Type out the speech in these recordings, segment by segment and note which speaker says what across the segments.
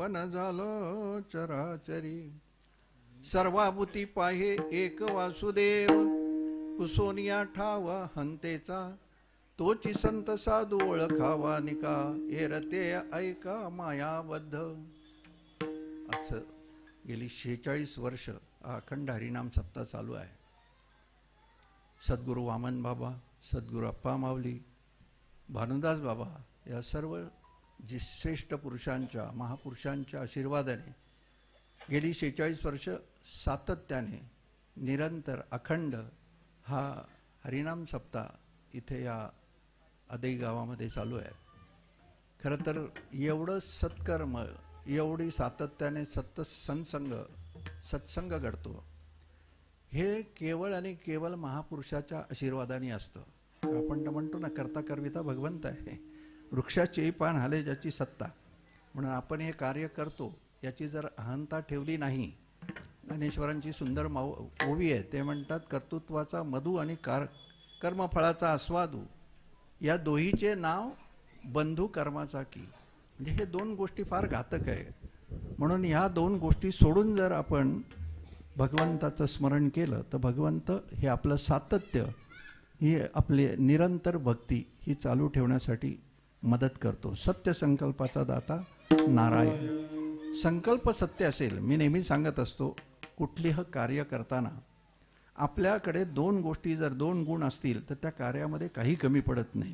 Speaker 1: पावन झालं चराचरी. सर्वाभूती पाहे एक वासुदेव, कुसोनिया ठावा हंतेचा, तोची संत साधू ओळखावा निका, एरते ऐका मायाबद्ध. असं गेली 46 वर्ष अखंड हरिनाम सप्ताह चालू आहे. सद्गुरू वामन बाबा, सद्गुरू अप्पा माऊली, भानुदास बाबा या सर्व जी श्रेष्ठ पुरुषांच्या महापुरुषांच्या आशीर्वादाने गेली 46 वर्ष सातत्याने निरंतर अखंड हा हरिनाम सप्ताह इथे या अदई गावामध्ये चालू आहे. खरं तर एवढं सत्कर्म, एवढी सातत्याने सत्संग घडतो हे केवळ आणि केवळ महापुरुषाच्या आशीर्वादाने असतं. आपण म्हणतो ना, करता करविता भगवंत आहे. वृक्षाचे पान हाले ज्याची सत्ता. म्हणून आपण हे कार्य करतो याची जर अहंता ठेवली नाही. ज्ञानेश्वरांची सुंदर ओवी आहे, ते म्हणतात कर्तृत्वाचा मधू आणि कर्मफळाचा आस्वादू, या दोहीचे नाव बंधू कर्माचा की. म्हणजे हे दोन गोष्टी फार घातक आहे. म्हणून ह्या दोन गोष्टी सोडून जर आपण भगवंताचं स्मरण केलं तर भगवंत हे आपलं सातत्य, ही आपली निरंतर भक्ती ही चालू ठेवण्यासाठी मदत करतो. सत्य संकल्पाचा दाता नारायण. संकल्प सत्य असेल, मी नेहमी सांगत असतो, कुठलीही कार्य करताना आपल्याकडे दोन गोष्टी जर दोन गुण असतील तर त्या कार्यामध्ये काही कमी पडत नाही.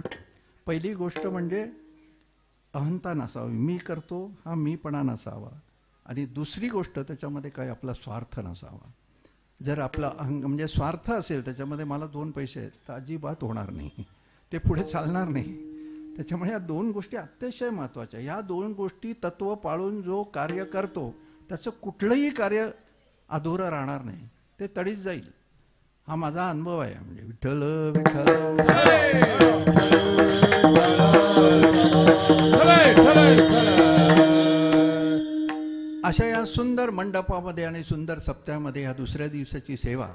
Speaker 1: पहिली गोष्ट म्हणजे अहंता नसावी, मी करतो हा मीपणा नसावा. आणि दुसरी गोष्ट त्याच्यामध्ये काही आपला स्वार्थ नसावा. जर आपला म्हणजे स्वार्थ असेल त्याच्यामध्ये, मला 2 पैसे आहेत, तर अजिबात होणार नाही, ते पुढे चालणार नाही. त्याच्यामुळे या दोन गोष्टी अतिशय महत्त्वाच्या. ह्या दोन गोष्टी तत्व पाळून जो कार्य करतो त्याचं कुठलंही कार्य अधुरं राहणार नाही, ते तडीच जाईल. हा माझा अनुभव आहे. म्हणजे विठ्ठल विठ्ठल अशा या सुंदर मंडपामध्ये आणि सुंदर सप्त्यामध्ये ह्या दुसऱ्या दिवसाची सेवा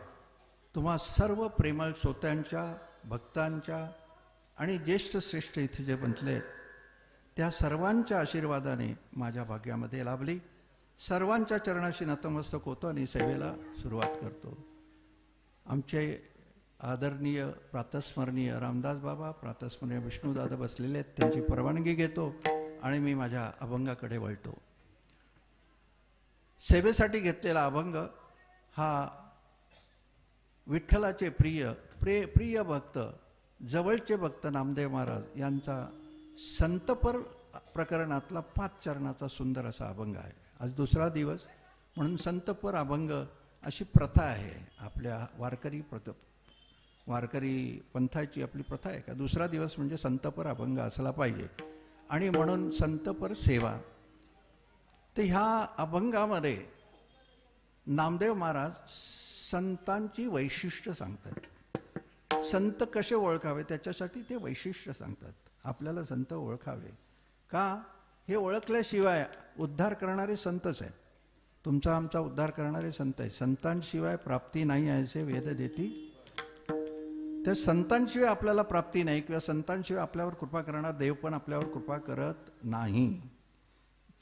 Speaker 1: तुम्हा सर्व प्रेमळ श्रोत्यांच्या, भक्तांच्या आणि ज्येष्ठ श्रेष्ठ इथे जे बसले आहेत त्या सर्वांच्या आशीर्वादाने माझ्या भाग्यामध्ये लाभली. सर्वांच्या चरणाशी नतमस्तक होतो आणि सेवेला सुरुवात करतो. आमचे आदरणीय प्रातस्मरणीय रामदास बाबा, प्रातस्मरणीय विष्णुदादा बसलेले आहेत, त्यांची परवानगी घेतो आणि मी माझ्या अभंगाकडे वळतो. सेवेसाठी घेतलेला अभंग हा विठ्ठलाचे प्रिय भक्त, जवळचे भक्त नामदेव महाराज यांचा संतपर प्रकरणातला 5 चरणाचा सुंदर असा अभंग आहे. आज दुसरा दिवस म्हणून संतपर अभंग अशी प्रथा आहे आपल्या वारकरी पंथाची आपली प्रथा आहे का दुसरा दिवस म्हणजे संतपर अभंग असला पाहिजे. आणि म्हणून संतपर सेवा. तर ह्या अभंगामध्ये नामदेव महाराज संतांची वैशिष्ट्य सांगतात. संत कसे ओळखावे त्याच्यासाठी ते वैशिष्ट्य सांगतात. आपल्याला संत ओळखावे का, हे ओळखल्याशिवाय उद्धार करणारे संतच आहेत. तुमचा आमचा उद्धार करणारे संत आहेत. संतांशिवाय प्राप्ती नाही असे वेद देती. त्या संतांशिवाय आपल्याला प्राप्ती नाही किंवा संतांशिवाय आपल्यावर कृपा करणार देव पण आपल्यावर कृपा करत नाही.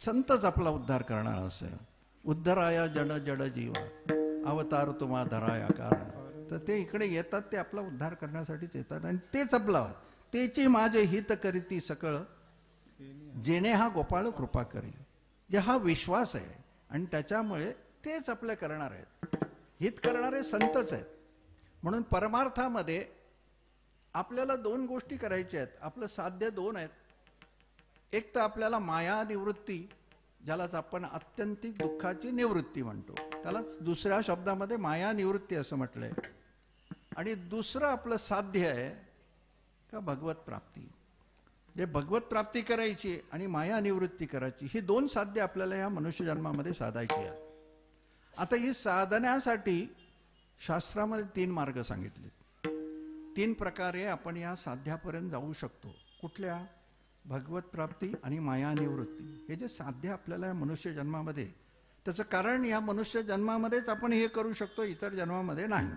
Speaker 1: संतच आपला उद्धार करणार असेल. उद्धराया जड जड जीवा अवतार तुम्हा धराया कारण. तर ते इकडे येतात, ते आपला उद्धार करण्यासाठीच येतात आणि तेच आपला. तेची माझे हित करीती सकळ जेणे हा गोपाळ कृपा करी. जे हा विश्वास आहे आणि त्याच्यामुळे तेच आपले करणार आहेत. हित करणारे संतच आहेत. म्हणून परमार्थामध्ये आपल्याला 2 गोष्टी करायच्या आहेत. आपलं साध्य 2 आहेत. एक तर आपल्याला माया निवृत्ती, ज्यालाच आपण आत्यंतिक दुःखाची निवृत्ती म्हणतो, त्यालाच दुसऱ्या शब्दामध्ये माया निवृत्ती असं म्हटलंय. आणि दुसरं आपलं साध्य आहे का भगवत प्राप्ती. जे भगवत प्राप्ती करायची आणि माया निवृत्ती करायची, ही 2 साध्य आपल्याला या मनुष्य जन्मामध्ये साधायची आहेत. आता ही साधण्यासाठी शास्त्रामध्ये 3 मार्ग सांगितले. 3 प्रकारे आपण या साध्यापर्यंत जाऊ शकतो. कुठल्या? भगवत प्राप्ती आणि माया निवृत्ती. हे जे साध्य आपल्याला या मनुष्य जन्मामध्ये, त्याचं कारण या मनुष्य जन्मामध्येच आपण हे करू शकतो, इतर जन्मामध्ये नाही.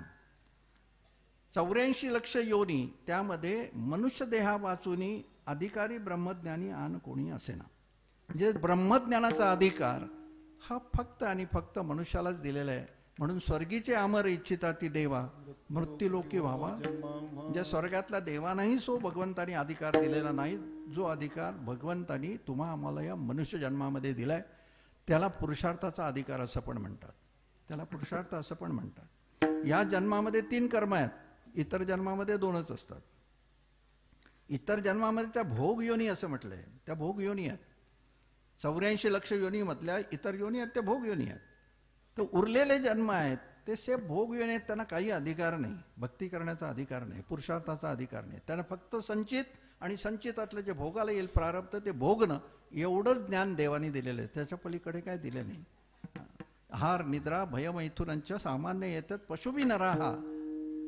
Speaker 1: 84 लक्ष योनी, त्यामध्ये मनुष्य देहा वाचूनी अधिकारी ब्रह्मज्ञानी आन कोणी असेना. म्हणजे ब्रह्मज्ञानाचा अधिकार हा फक्त आणि फक्त मनुष्यालाच दिलेला आहे. म्हणून स्वर्गीचे अमर इच्छिता ती देवा मृत्यूलोकी व्हावा. म्हणजे स्वर्गातल्या देवानाही सो भगवंतानी अधिकार दिलेला नाही. जो अधिकार भगवंतानी तुम्हा आम्हाला या मनुष्य जन्मामध्ये दिलाय त्याला पुरुषार्थाचा अधिकार असं पण म्हणतात. त्याला पुरुषार्थ असं पण म्हणतात. या जन्मामध्ये 3 कर्म आहेत, इतर जन्मामध्ये 2च असतात. इतर जन्मामध्ये त्या भोग योनी असं म्हटलंय, त्या भोग योनी आहेत. 84 लक्ष योनी मधल्या इतर योनी आहेत त्या भोग योनी आहेत. तर उरलेले जन्म आहेत ते भोग योनी आहेत. त्यांना काही अधिकार नाही, भक्ती करण्याचा अधिकार नाही, पुरुषार्थाचा अधिकार नाही. त्यांना फक्त संचित आणि संचितातलं जे भोगाला येईल प्रारब्ध ते भोगणं एवढंच ज्ञान देवानी दिलेलं आहे. त्याच्या पलीकडे काय दिले नाही. आहार निद्रा भयमैथुनांच्या सामान्य येतात पशुभी नराहा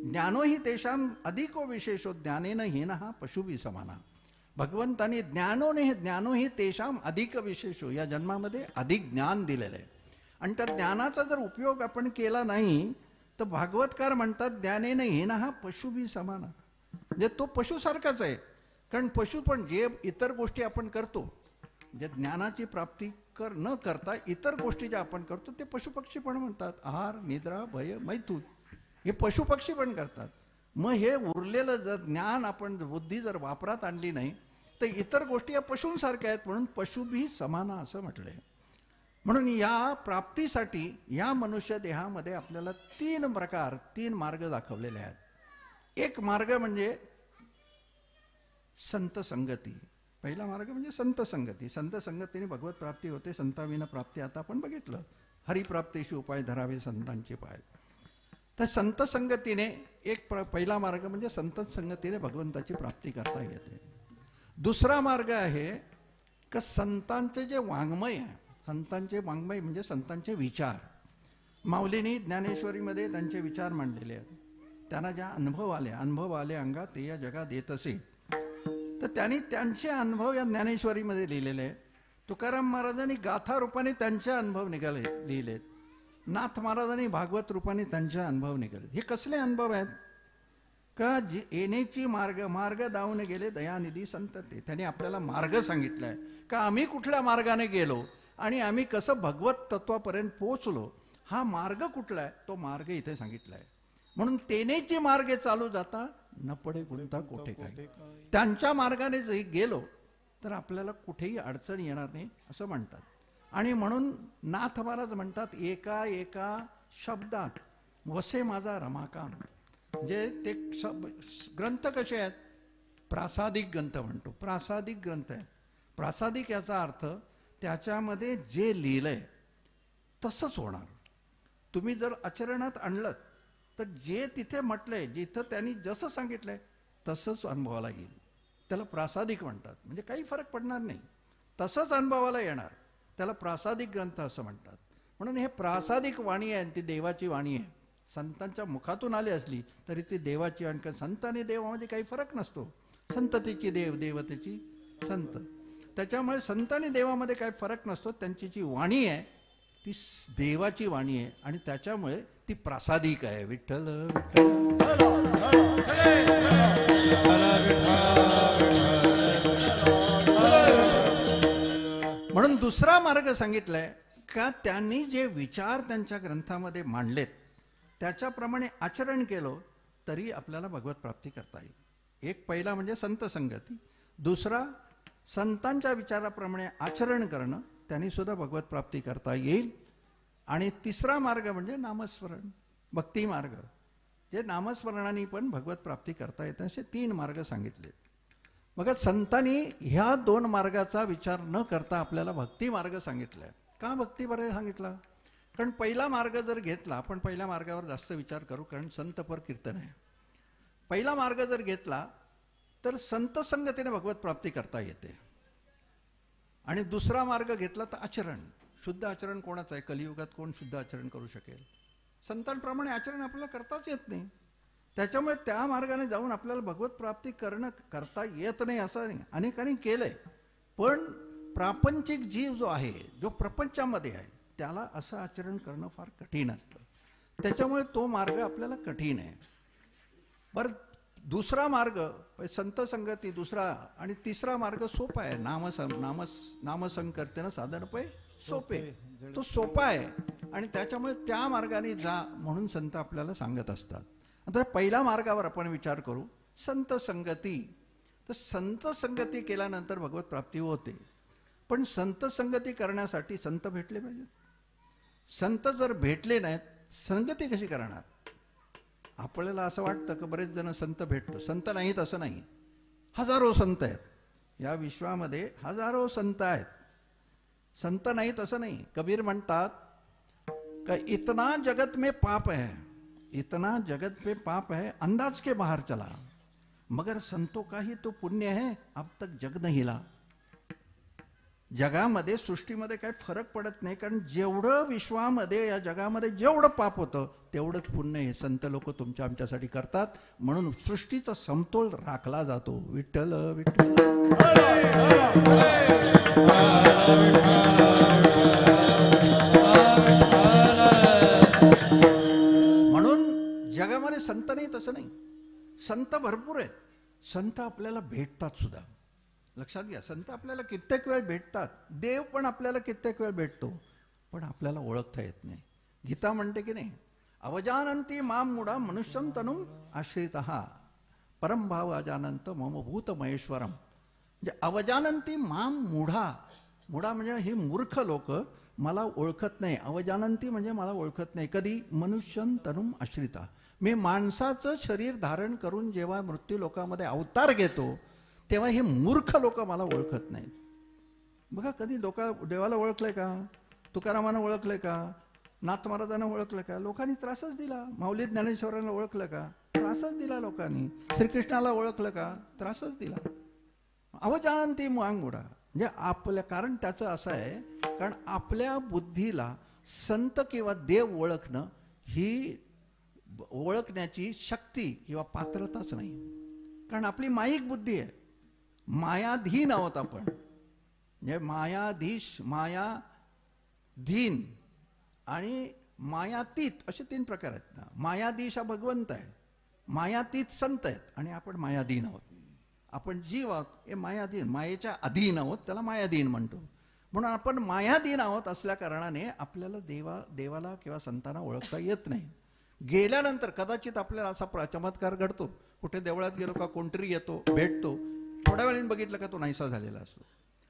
Speaker 1: ज्ञानो ही तेषाम अधिको विशेषो ज्ञानेन हीनहा पशुभी समाना. भगवंताने ज्ञानो ही तेषाम अधिक विशेषो या जन्मामध्ये अधिक ज्ञान दिलेलं आहे. आणि त्या ज्ञानाचा जर उपयोग आपण केला नाही तर भागवतकार म्हणतात ज्ञानेन हीनहा पशुभी समाना. म्हणजे तो पशुसारखाच आहे. कारण पशु पण जे इतर गोष्टी आपण करतो, जे ज्ञानाची प्राप्ती न करता इतर गोष्टी ज्या आपण करतो ते पशुपक्षी पण म्हणतात. आहार निद्रा भय मैथून हे पशुपक्षी पण करतात. मग हे उरलेलं जर ज्ञान आपण बुद्धी जर वापरात आणली नाही तर इतर गोष्टी या पशूंसारख्या आहेत. म्हणून पशुभी समाना असं म्हटलंय. म्हणून या प्राप्तीसाठी या मनुष्य देहामध्ये आपल्याला 3 मार्ग दाखवलेले आहेत. एक मार्ग म्हणजे संत संगती. पहिला मार्ग म्हणजे संत संगती. संत संगतीने भगवत प्राप्ती होते. संताविना प्राप्ती आता आपण बघितलं. हरिप्राप्तीशी उपाय धरावे संतांचे पाय. तर संत संगतीने पहिला मार्ग म्हणजे संत संगतीने भगवंताची प्राप्ती करता येते. दुसरा मार्ग आहे का संतांचे जे वाङ्मय आहे, संतांचे वाङ्मय म्हणजे संतांचे विचार. माऊलींनी ज्ञानेश्वरीमध्ये त्यांचे विचार मांडलेले आहेत. त्यांना ज्या अनुभव आले अंगात ते या जगात येत असे. तर त्यांनी त्यांचे अनुभव या ज्ञानेश्वरीमध्ये लिहिलेले आहेत. तुकाराम महाराजांनी गाथा रूपाने त्यांचे अनुभव लिहिलेत. नाथ महाराजांनी भागवत रूपाने त्यांचे अनुभव निघालेत. हे कसले अनुभव आहेत का येण्याची मार्ग दावून गेले दयानिधी संत ते. त्यांनी आपल्याला मार्ग सांगितलाय का आम्ही कुठल्या मार्गाने गेलो आणि आम्ही कसं भगवत तत्वापर्यंत पोहोचलो. हा मार्ग कुठला आहे तो मार्ग इथे सांगितलाय. म्हणून तेनेची मार्गे चालू जाता न पडे गुंता कोठे काय. त्यांच्या मार्गाने जरी गेलो तर आपल्याला कुठेही अडचण येणार नाही असं म्हणतात. आणि म्हणून नाथ महाराज म्हणतात एका एका शब्दात वसे माझा रमाकांत. म्हणजे ते ग्रंथ कसे आहेत, प्रासादिक ग्रंथ म्हणतो. प्रासादिक ग्रंथ आहे. प्रासादिक याचा अर्थ त्याच्यामध्ये जे लिहिलंय तसंच होणार. तुम्ही जर आचरणात आणलं तर जे तिथे म्हटलंय, जिथं त्यांनी जसं सांगितलंय तसंच अनुभवाला येईल. त्याला प्रासादिक म्हणतात. म्हणजे काही फरक पडणार नाही, तसंच अनुभवाला येणार. त्याला प्रासादिक ग्रंथ असं म्हणतात. म्हणून हे प्रासादिक वाणी आहे, ती देवाची वाणी आहे. संतांच्या मुखातून आली असली तरी ती देवाची वाणी. कारण संत आणि देवामध्ये काही फरक नसतो. संततेची देव, देवतेची संत. त्याच्यामुळे संत आणि देवामध्ये काही फरक नसतो. त्यांची जी वाणी आहे ती देवाची वाणी आहे आणि त्याच्यामुळे ती प्रासादिक आहे. विठ्ठल म्हणून दुसरा मार्ग सांगितलाय का त्यांनी जे विचार त्यांच्या ग्रंथामध्ये मांडलेत त्याच्याप्रमाणे आचरण केलं तरी आपल्याला भगवत प्राप्ती करता येईल. एक पहिला म्हणजे संत संगती. दुसरा संतांच्या विचाराप्रमाणे आचरण करणं, त्यांनी सुद्धा भगवत प्राप्ती करता येईल. आणि तिसरा मार्ग म्हणजे नामस्मरण, भक्ती मार्ग. जे नामस्मरणाने पण भगवत प्राप्ती करता येते. असे 3 मार्ग सांगितले. मग संतांनी ह्या 2 मार्गाचा विचार न करता आपल्याला भक्ती मार्ग सांगितलाय. का भक्ती मार्ग सांगितला? कारण पहिला मार्ग जर घेतला, आपण पहिल्या मार्गावर जास्त विचार करू कारण संतपर कीर्तन आहे. पहिला मार्ग जर घेतला तर संत संगतीने भगवत प्राप्ती करता येते. आणि दुसरा मार्ग घेतला तर आचरण, शुद्ध आचरण कोणाचं आहे? कलियुगात कोण शुद्ध आचरण करू शकेल? संतांप्रमाणे आचरण आपल्याला करताच येत नाही. त्याच्यामुळे त्या मार्गाने जाऊन आपल्याला भगवत प्राप्ती करता येत नाही असं नाही. अनेकांनी केलंय, पण प्रापंचिक जीव जो आहे, जो प्रपंचामध्ये आहे, त्याला असं आचरण करणं फार कठीण असतं. त्याच्यामुळे तो मार्ग आपल्याला कठीण आहे. बरं, दुसरा मार्ग संत संगती दुसरा, आणि तिसरा मार्ग सोपा आहे. नामसंकीर्तन साधन पै सोपे, तो सोपा आहे आणि त्याच्यामुळे त्या मार्गाने जा म्हणून संत आपल्याला सांगत असतात. आता पहिल्या मार्गावर आपण विचार करू, संत संगती. तर संत संगती केल्यानंतर भगवत प्राप्ती होते. पण संत संगती करण्यासाठी संत भेटले पाहिजे. संत जर भेटले नाहीत संगती कशी करणार? आपल्याला असं वाटतं की बरेच जण संत भेटतो, संत नाहीत असं नाही. हजारो संत आहेत या विश्वामध्ये, हजारो संत आहेत. संत नाहीत असं नाही. कबीर म्हणतात का इतना जगत में पाप है, इतना जगत पे पाप है, अंदाज के बाहर चला, मगर संतों का ही तो पुण्य है, अब तक जग नहीं हिला. जगामध्ये सृष्टीमध्ये काही फरक पडत नाही, कारण जेवढं विश्वामध्ये या जगामध्ये जेवढं पाप होतं तेवढंच पुण्य हे संत लोक तुमच्या आमच्यासाठी करतात. म्हणून सृष्टीचा समतोल राखला जातो. विठ्ठल विठ्ठल. म्हणून जगामध्ये संत नाही तसं नाही, संत भरपूर आहेत. संत आपल्याला भेटतात सुद्धा. लक्षात घ्या, संत आपल्याला कित्येक वेळ भेटतात. देव पण आपल्याला कित्येक वेळ भेटतो, पण आपल्याला ओळखता येत नाही. गीता म्हणते की नाही, अवजानंती माम मूढा मनुष्यं तनुम आश्रितः परमभाव अजानंत मम भूत महेश्वरम. म्हणजे अवजानंती माम मूढा, मूढा म्हणजे ही मूर्ख लोक मला ओळखत नाही. अवजानंती म्हणजे मला ओळखत नाही. कधी? मनुष्यं तनुम आश्रिता. मी माणसाचं शरीर धारण करून जेव्हा मृत्यू लोकामध्ये अवतार घेतो तेव्हा हे मूर्ख लोक मला ओळखत नाहीत. बघा, कधी लोक देवाला ओळखलंय का? तुकारामानं ओळखलंय का? नाथ महाराजांना ओळखलं का? लोकांनी त्रासच दिला. माऊली ज्ञानेश्वरांना ओळखलं का? त्रासच दिला लोकांनी. श्रीकृष्णाला ओळखलं का? त्रासच दिला. अवजानंती मूढा म्हणजे आपल्या, कारण त्याचं असं आहे, कारण आपल्या बुद्धीला संत किंवा देव ओळखणं ही ओळखण्याची शक्ती किंवा पात्रताच नाही. कारण आपली माईक बुद्धी आहे. मायाधीन आहोत आपण. म्हणजे मायाधीश, मायाधीन आणि मायातीत असे 3 प्रकार आहेत ना. मायाधीश हा भगवंत आहे, मायातीत संत आहेत आणि आपण मायाधीन आहोत. आपण जीव आहोत हे मायाधीन, मायेच्या अधीन आहोत, त्याला मायाधीन म्हणतो. म्हणून आपण मायाधीन आहोत असल्या कारणाने आपल्याला देवाला किंवा संतांना ओळखता येत नाही. गेल्यानंतर कदाचित आपल्याला असा चमत्कार घडतो, कुठे देवळात गेलो का कोणतरी येतो, भेटतो, थोड्या वेळाने बघितलं का तो नाहीसा झालेला असतो.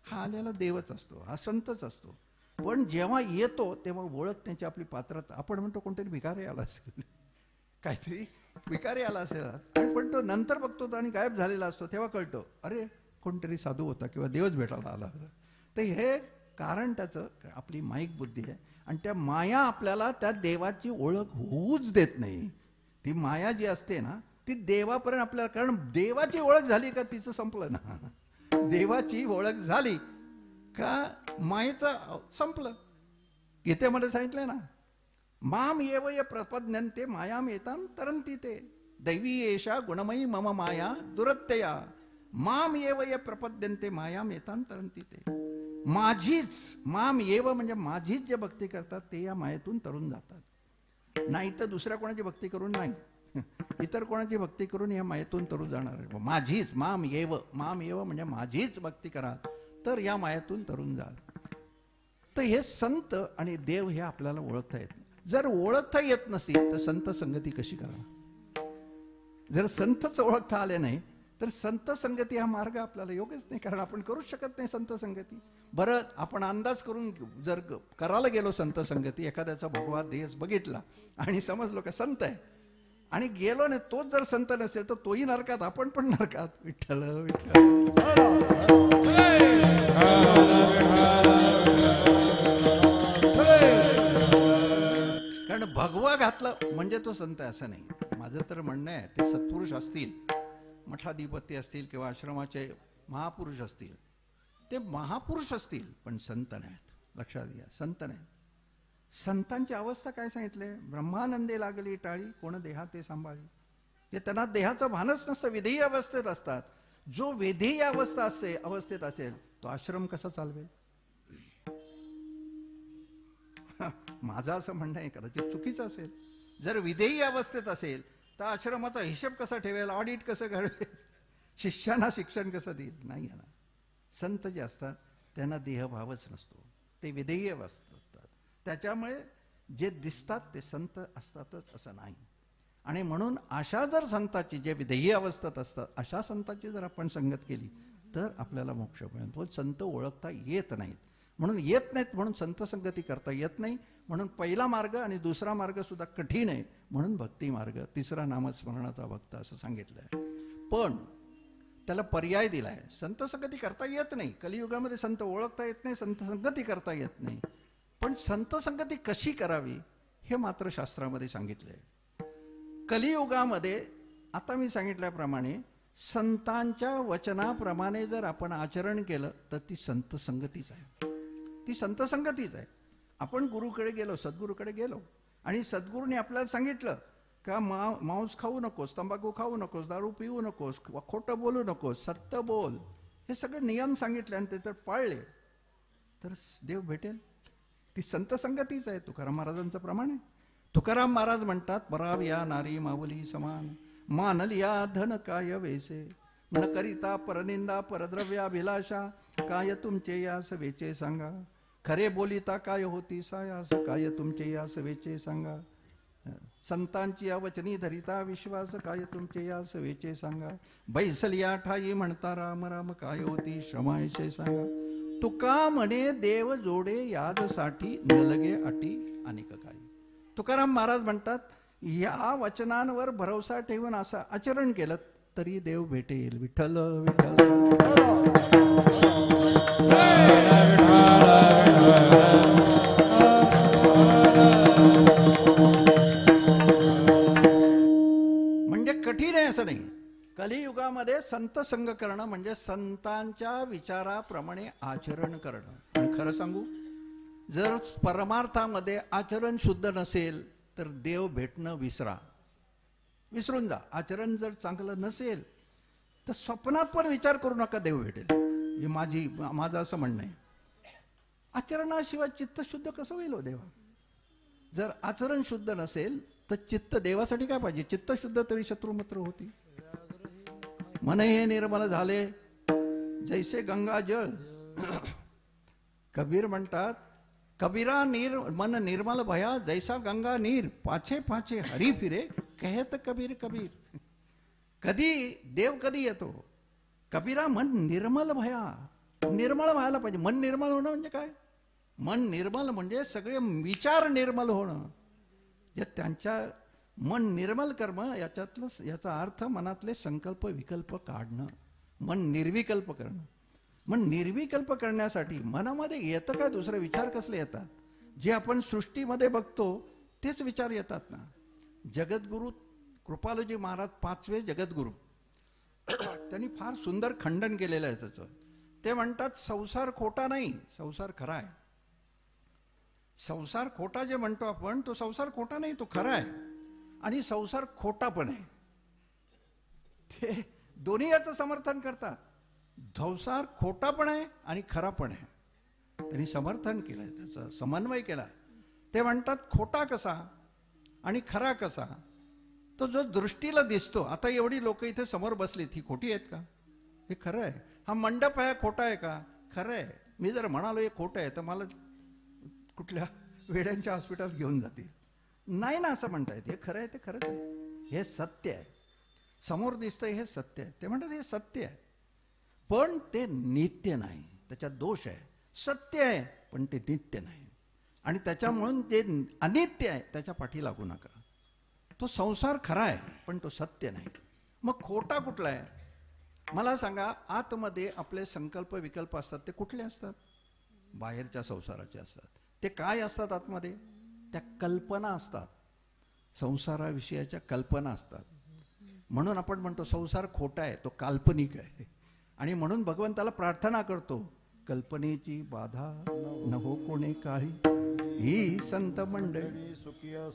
Speaker 1: हा आलेला देवच असतो, हा संतच असतो. पण जेव्हा येतो तेव्हा ओळखण्याची आपली पात्रता, आपण म्हणतो कोणतरी भिकारी आला असेल, काहीतरी भिकारी आला असेल, आणि पण तो नंतर बघतो आणि गायब झालेला असतो, तेव्हा कळतो अरे कोणतरी साधू होता किंवा देवच भेटायला आला होता. तर हे कारण त्याचं आपली माईक बुद्धी आहे. आणि त्या माया आपल्याला त्या देवाची ओळख होऊच देत नाही. ती माया जी असते ना ती देवापर्यंत आपल्याला, कारण देवाची ओळख झाली का तिचं संपलं ना. देवाची ओळख झाली का मायेचं संपलं. गीतेमध्ये सांगितलंय ना, माम येव ये प्रपद्यन्ते मायाम येताम तरंती ते दैवी एषा गुणमयी मम माया दुरत्यया माम येव ये प्रपद्यन्ते मायाम येताम तरंती ते. माझीच, माम येव म्हणजे माझीच जे भक्ती करतात ते या मायेतून तरून जातात. नाही तर दुसऱ्या कोणाची भक्ती करून नाही, इतर कोणाची भक्ती करून या मायेतून तरून जाणार आहे. माझीच, माम येव, माम येव म्हणजे माझीच भक्ती करा तर या मायेतून तरून जाल. तर हे संत आणि देव हे आपल्याला ओळखता येत नाही. जर ओळखता येत नसेल तर संत संगती कशी करा? जर संतच ओळखता आले नाही तर संत संगती हा मार्ग आपल्याला योग्यच नाही, कारण आपण करूच शकत नाही संत संगती. बरं, आपण अंदाज करून जर करायला गेलो संत संगती, एखाद्याचा भगवा देश बघितला आणि समजलो का संत आहे आणि गेलो नाही, तोच जर संत नसेल तर तोही नरकात, आपण पण नरकात. विठ्ठल विठ्ठल. कारण भगवा घातला म्हणजे तो संत आहे असं नाही. माझं तर म्हणणं आहे, ते सत्पुरुष असतील, मठाधिपती असतील किंवा आश्रमाचे महापुरुष असतील, ते महापुरुष असतील पण संत नाहीत. लक्षात घ्या, संत नाहीत. संतांची अवस्था काय सांगितले? ब्रह्मानंदे लागली टाळी कोण देहा ते सांभाळी. ते त्यांना देहाचं भानच नसतं, विधेयी अवस्थेत असतात. जो विधेयी अवस्थेत असेल तो आश्रम कसा चालवेल? माझं असं म्हणणं आहे, कदाचित चुकीचं असेल. जर विधेयी अवस्थेत असेल तर आश्रमाचा हिशेब कसा ठेवेल, ऑडिट कसं घडेल, शिष्यांना शिक्षण कसं देईल? नाही आहे ना. संत जे असतात त्यांना देहभावच नसतो, ते विधेय असतात. त्याच्यामुळे जे दिसतात ते संत असतातच असं नाही. आणि म्हणून अशा जर संताची, जे विधेयी अवस्थेत असतात, अशा संताची जर आपण संगत केली तर आपल्याला मोक्ष मिळेल. पण संत ओळखता येत नाहीत, म्हणून येत नाहीत म्हणून संत संगती करता येत नाही. म्हणून पहिला मार्ग आणि दुसरा मार्ग सुद्धा कठीण आहे, म्हणून भक्ती मार्ग, तिसरा नामस्मरणाचा भक्त असं सांगितलं आहे. पण त्याला पर्याय दिला आहे. संत संगती करता येत नाही, कलियुगामध्ये संत ओळखता येत नाही, संत संगती करता येत नाही. पण संत संगती कशी करावी हे मात्र शास्त्रामध्ये सांगितलं आहे. कलियुगामध्ये आता मी सांगितल्याप्रमाणे संतांच्या वचनाप्रमाणे जर आपण आचरण केलं तर ती संत संगतीच आहे, ती संत संगतीच आहे. आपण गुरुकडे गेलो, सद्गुरूकडे गेलो, आणि सद्गुरूने आपल्याला सांगितलं का मांस खाऊ नकोस, तंबाखू खाऊ नकोस, दारू पिऊ नकोस, खोटं बोलू नकोस, सत्य बोल, हे सगळे नियम सांगितले आणि ते तर पाळले तर देव भेटेल. ती संत संगतीच आहे. तुकाराम महाराजांचं प्रमाण आहे. तुकाराम महाराज म्हणतात, पराव्या नारी माऊली समान, मानलिया धन काय वेसे, न करिता परनिंदा परद्रव्याभिलाषा, काय तुमचे यास वेचे सांगा, खरे बोलिता काय होती सायास, काय तुमचे यास वेचे सांगा, संतांची या वचनी धरिता विश्वास, काय तुमचे यास वेचे सांगा, बैसलिया ठाई म्हणता राम राम, काय होती श्रमायचे सांगा, तुका म्हणे देव जोडे याजसाठी, न लगे अटी अनेक काही. तुकाराम महाराज म्हणतात, या वचनांवर भरोसा ठेवून असं आचरण केलं तरी देव भेटेल. विठ्ठल विठ्ठल. म्हणजे कठीण आहे असं नाही. कलियुगामध्ये संत संग करणं म्हणजे संतांच्या विचाराप्रमाणे आचरण करणं. आणि खरं सांगू, जर परमार्थामध्ये आचरण शुद्ध नसेल तर देव भेटणं विसरून जा. आचरण जर चांगलं नसेल तर स्वप्नात पण विचार करू नका देव भेटेल. हे माझं असं म्हणणं आहे. आचरणाशिवाय चित्त शुद्ध कसं होईल हो देवा? जर आचरण शुद्ध नसेल तर चित्त देवासाठी काय पाहिजे? चित्त शुद्ध तरी शत्रुमत्र होती. मन हे निर्मल झाले जैसे गंगा जल. कबीर म्हणतात, कबीरा मन निर्मल भया जैसा गंगा नीर, पाछे पाछे हरी फिरे कहत कबीर कबीर. कधी देव कधी येतो? कबीरा मन निर्मल भया. निर्मळ व्हायला पाहिजे. मन निर्मळ होणं म्हणजे काय? मन निर्मल म्हणजे सगळे विचार निर्मल होणं. जे त्यांच्या मन निर्मल कर्म, याचा अर्थ मनातले संकल्प विकल्प काढणं, मन निर्विकल्प करणं. मन निर्विकल्प करण्यासाठी मनामध्ये येतं काय? दुसरे विचार कसले येतात? जे आपण सृष्टीमध्ये बघतो तेच विचार येतात ना. जगद्गुरु कृपालूजी महाराज, 5वे जगद्गुरु, त्यांनी फार सुंदर खंडन केलेलं आहे त्याचं. ते म्हणतात, संसार खोटा नाही, संसार खरा आहे. संसार खोटा जे म्हणतो आपण, तो संसार खोटा नाही, तो खरा आहे. आणि संसार खोटा पण आहे. ते दोन्ही याचं समर्थन करतात. संसार खोटा पण आहे आणि खरा पण आहे. त्यांनी समर्थन केलंय, त्याचा समन्वय केला. ते म्हणतात, खोटा कसा आणि खरा कसा? तो जो दृष्टीला दिसतो. आता एवढी लोक इथे समोर बसलीत, ही खोटी आहेत का? हे खरं आहे. हा मंडप आहे, खोटा आहे का? खरं आहे. मी जर म्हणालो हे खोटं आहे तर मला कुठल्या वेड्यांच्या हॉस्पिटल घेऊन जातील. नाही ना असं म्हणतायत. हे खरं आहे, ते खरंच आहे, हे सत्य आहे. समोर दिसतंय हे सत्य आहे. ते म्हणतात हे सत्य आहे, पण ते नित्य नाही, त्याच्यात दोष आहे. सत्य आहे पण ते नित्य नाही, आणि त्याच्यामुळून ते अनित्य आहे, त्याच्या पाठी लागू नका. तो संसार खरा आहे पण तो सत्य नाही. मग खोटा कुठला आहे? मला सांगा. आतमध्ये आपले संकल्प विकल्प असतात, ते कुठले असतात? बाहेरच्या संसाराचे असतात. ते काय असतात आतमध्ये? त्या कल्पना असतात, संसाराविषयाच्या कल्पना असतात. म्हणून आपण म्हणतो संसार खोटा आहे, तो काल्पनिक आहे. आणि म्हणून भगवंताला प्रार्थना करतो, कल्पनेची बाधा न हो कोणे काही, ही संत मंडळी.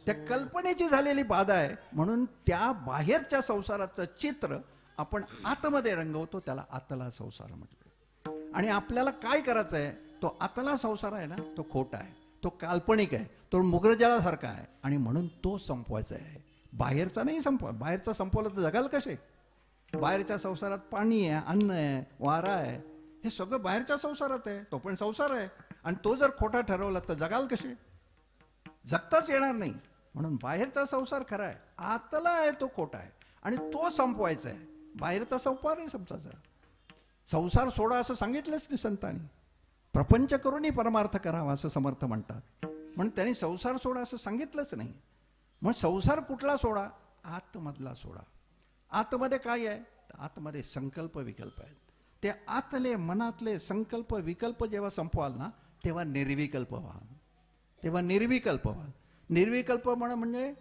Speaker 1: त्या कल्पनेची झालेली बाधा आहे, म्हणून त्या बाहेरच्या संसाराचं चित्र आपण आतमध्ये रंगवतो, त्याला आतला संसार म्हटलं. आणि आपल्याला काय करायचं आहे? तो आतला संसार आहे ना, तो खोटा आहे, तो काल्पनिक आहे, तो मुग्रजळासारखा आहे, आणि म्हणून तो संपवायचा आहे. बाहेरचा नाही संपवा. बाहेरचा संपवला तर जगाल कसे? बाहेरच्या संसारात पाणी आहे, अन्न आहे, वारा आहे, हे सगळं बाहेरच्या संसारात आहे. तो पण संसार आहे. आणि तो जर खोटा ठरवला तर जगाल कसे? जगताच येणार नाही. म्हणून बाहेरचा संसार खरा आहे, आतला आहे तो खोटा आहे आणि तो संपवायचा आहे. बाहेरचा संपवा नाही समजायचा. संसार सोडा असं सांगितलंच नाही संतांनी. प्रपंच करूनही परमार्थ करावा असं समर्थ म्हणतात. म्हणून त्यांनी संसार सोडा असं सांगितलंच नाही. मग संसार कुठला सोडा? आतमधला सोडा. आतमध्ये काय आहे? आतमध्ये संकल्प विकल्प आहेत. ते आतले मनातले संकल्प विकल्प जेव्हा संपवाल ना, तेव्हा निर्विकल्प व्हा. तेव्हा निर्विकल्प व्हा. निर्विकल्प म्हणजे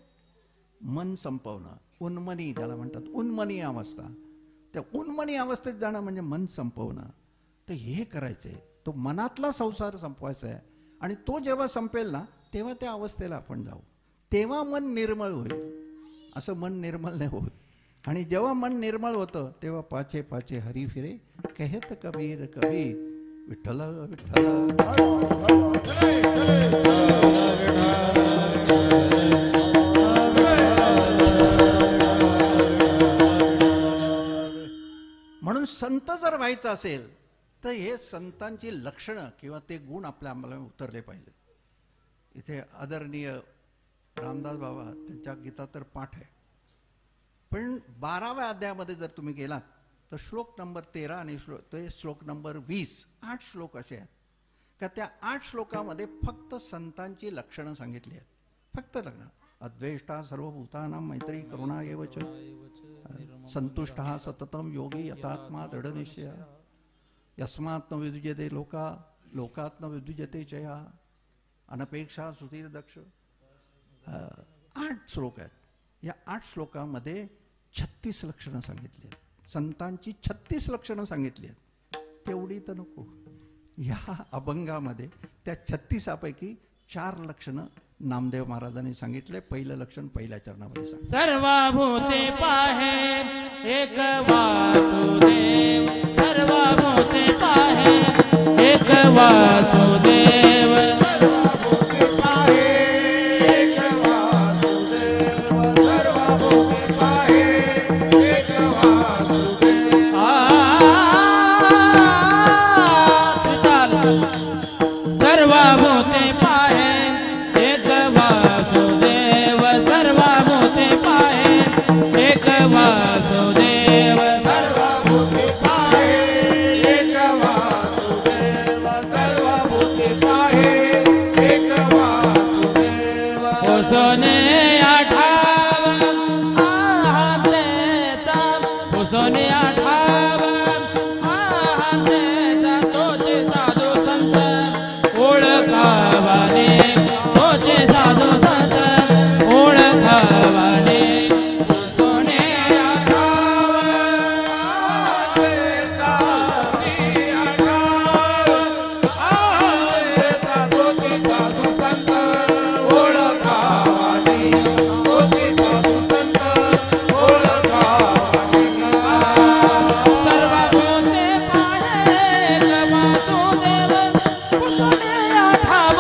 Speaker 1: मन संपवणं, उन्मनी ज्याला म्हणतात, उन्मनी अवस्था. त्या उन्मनी अवस्थेत जाणं म्हणजे मन संपवणं. तर हे करायचंय. तो मनातला संसार संपवायचा आहे. आणि तो जेव्हा संपेल ना, तेव्हा त्या अवस्थेला आपण जाऊ. तेव्हा मन निर्मळ होईल. असं मन निर्मळ नाही होत. आणि जेव्हा मन निर्मळ होतं तेव्हा पाचे पाचे हरी फिरे, कहत कबीर कबीर, विठ्ठल विठ्ठल. म्हणून संत जर व्हायचं असेल तर हे संतांची लक्षणं किंवा ते गुण आम्हाला उतरले पाहिजे. इथे आदरणीय रामदास बाबा त्यांच्या गीता तर पाठ आहे, पण 12व्या अध्यायामध्ये जर तुम्ही गेलात तर श्लोक नंबर 13 आणि श्लोक नंबर 20, 8 श्लोक असे आहेत का त्या 8 श्लोकामध्ये फक्त संतांची लक्षणं सांगितली आहेत. फक्त लक्षणं. अद्वेष्टा सर्वभूतानां मैत्री करुणा एव च, संतुष्टः सततं योगी यतात्मा दृढनिश्चय, यस्मात् न विद्युज्यते लोकात् न विद्युज्यते चया, अनपेक्षा सुधीर दक्ष. 8 श्लोक आहेत. या 8 श्लोकामध्ये 36 लक्षणं सांगितली आहेत. संतांची 36 लक्षणं सांगितली आहेत. तेवढी तर नको. या अभंगामध्ये त्या 36पैकी 4 लक्षणं नामदेव महाराजांनी सांगितले. पहिलं लक्षण पहिल्या चरणामध्ये सांग.
Speaker 2: सर्वभूते पाहे एक वासुदेव, सर्वभूते पाहे एक वासुदेव, सर्वभूते पाहे एक वासुदेव, सर्वभूते पाहे एक वासुदेव. सर्वभूते पाहे एक वासुदेव, सर्वभूते पाहे एक वासुदेव, सर्वभूते पाहे एक वासुदेव, सर्वभूते पाहे एक वासुदेव. पुसोने आठाव आहातेता, पुसोने आठाव आहातेता, तोचे साधू संत ओळखावाने, तोचे साधू संत ओळखावाने. सोने आठाव आहातेता, आहातेता, तोचे साधू संत ओळखावाने, तोचे साधू संत ओळखावाने. सर्वभूते पाहे एक वासुदेव, पुसोने आठाव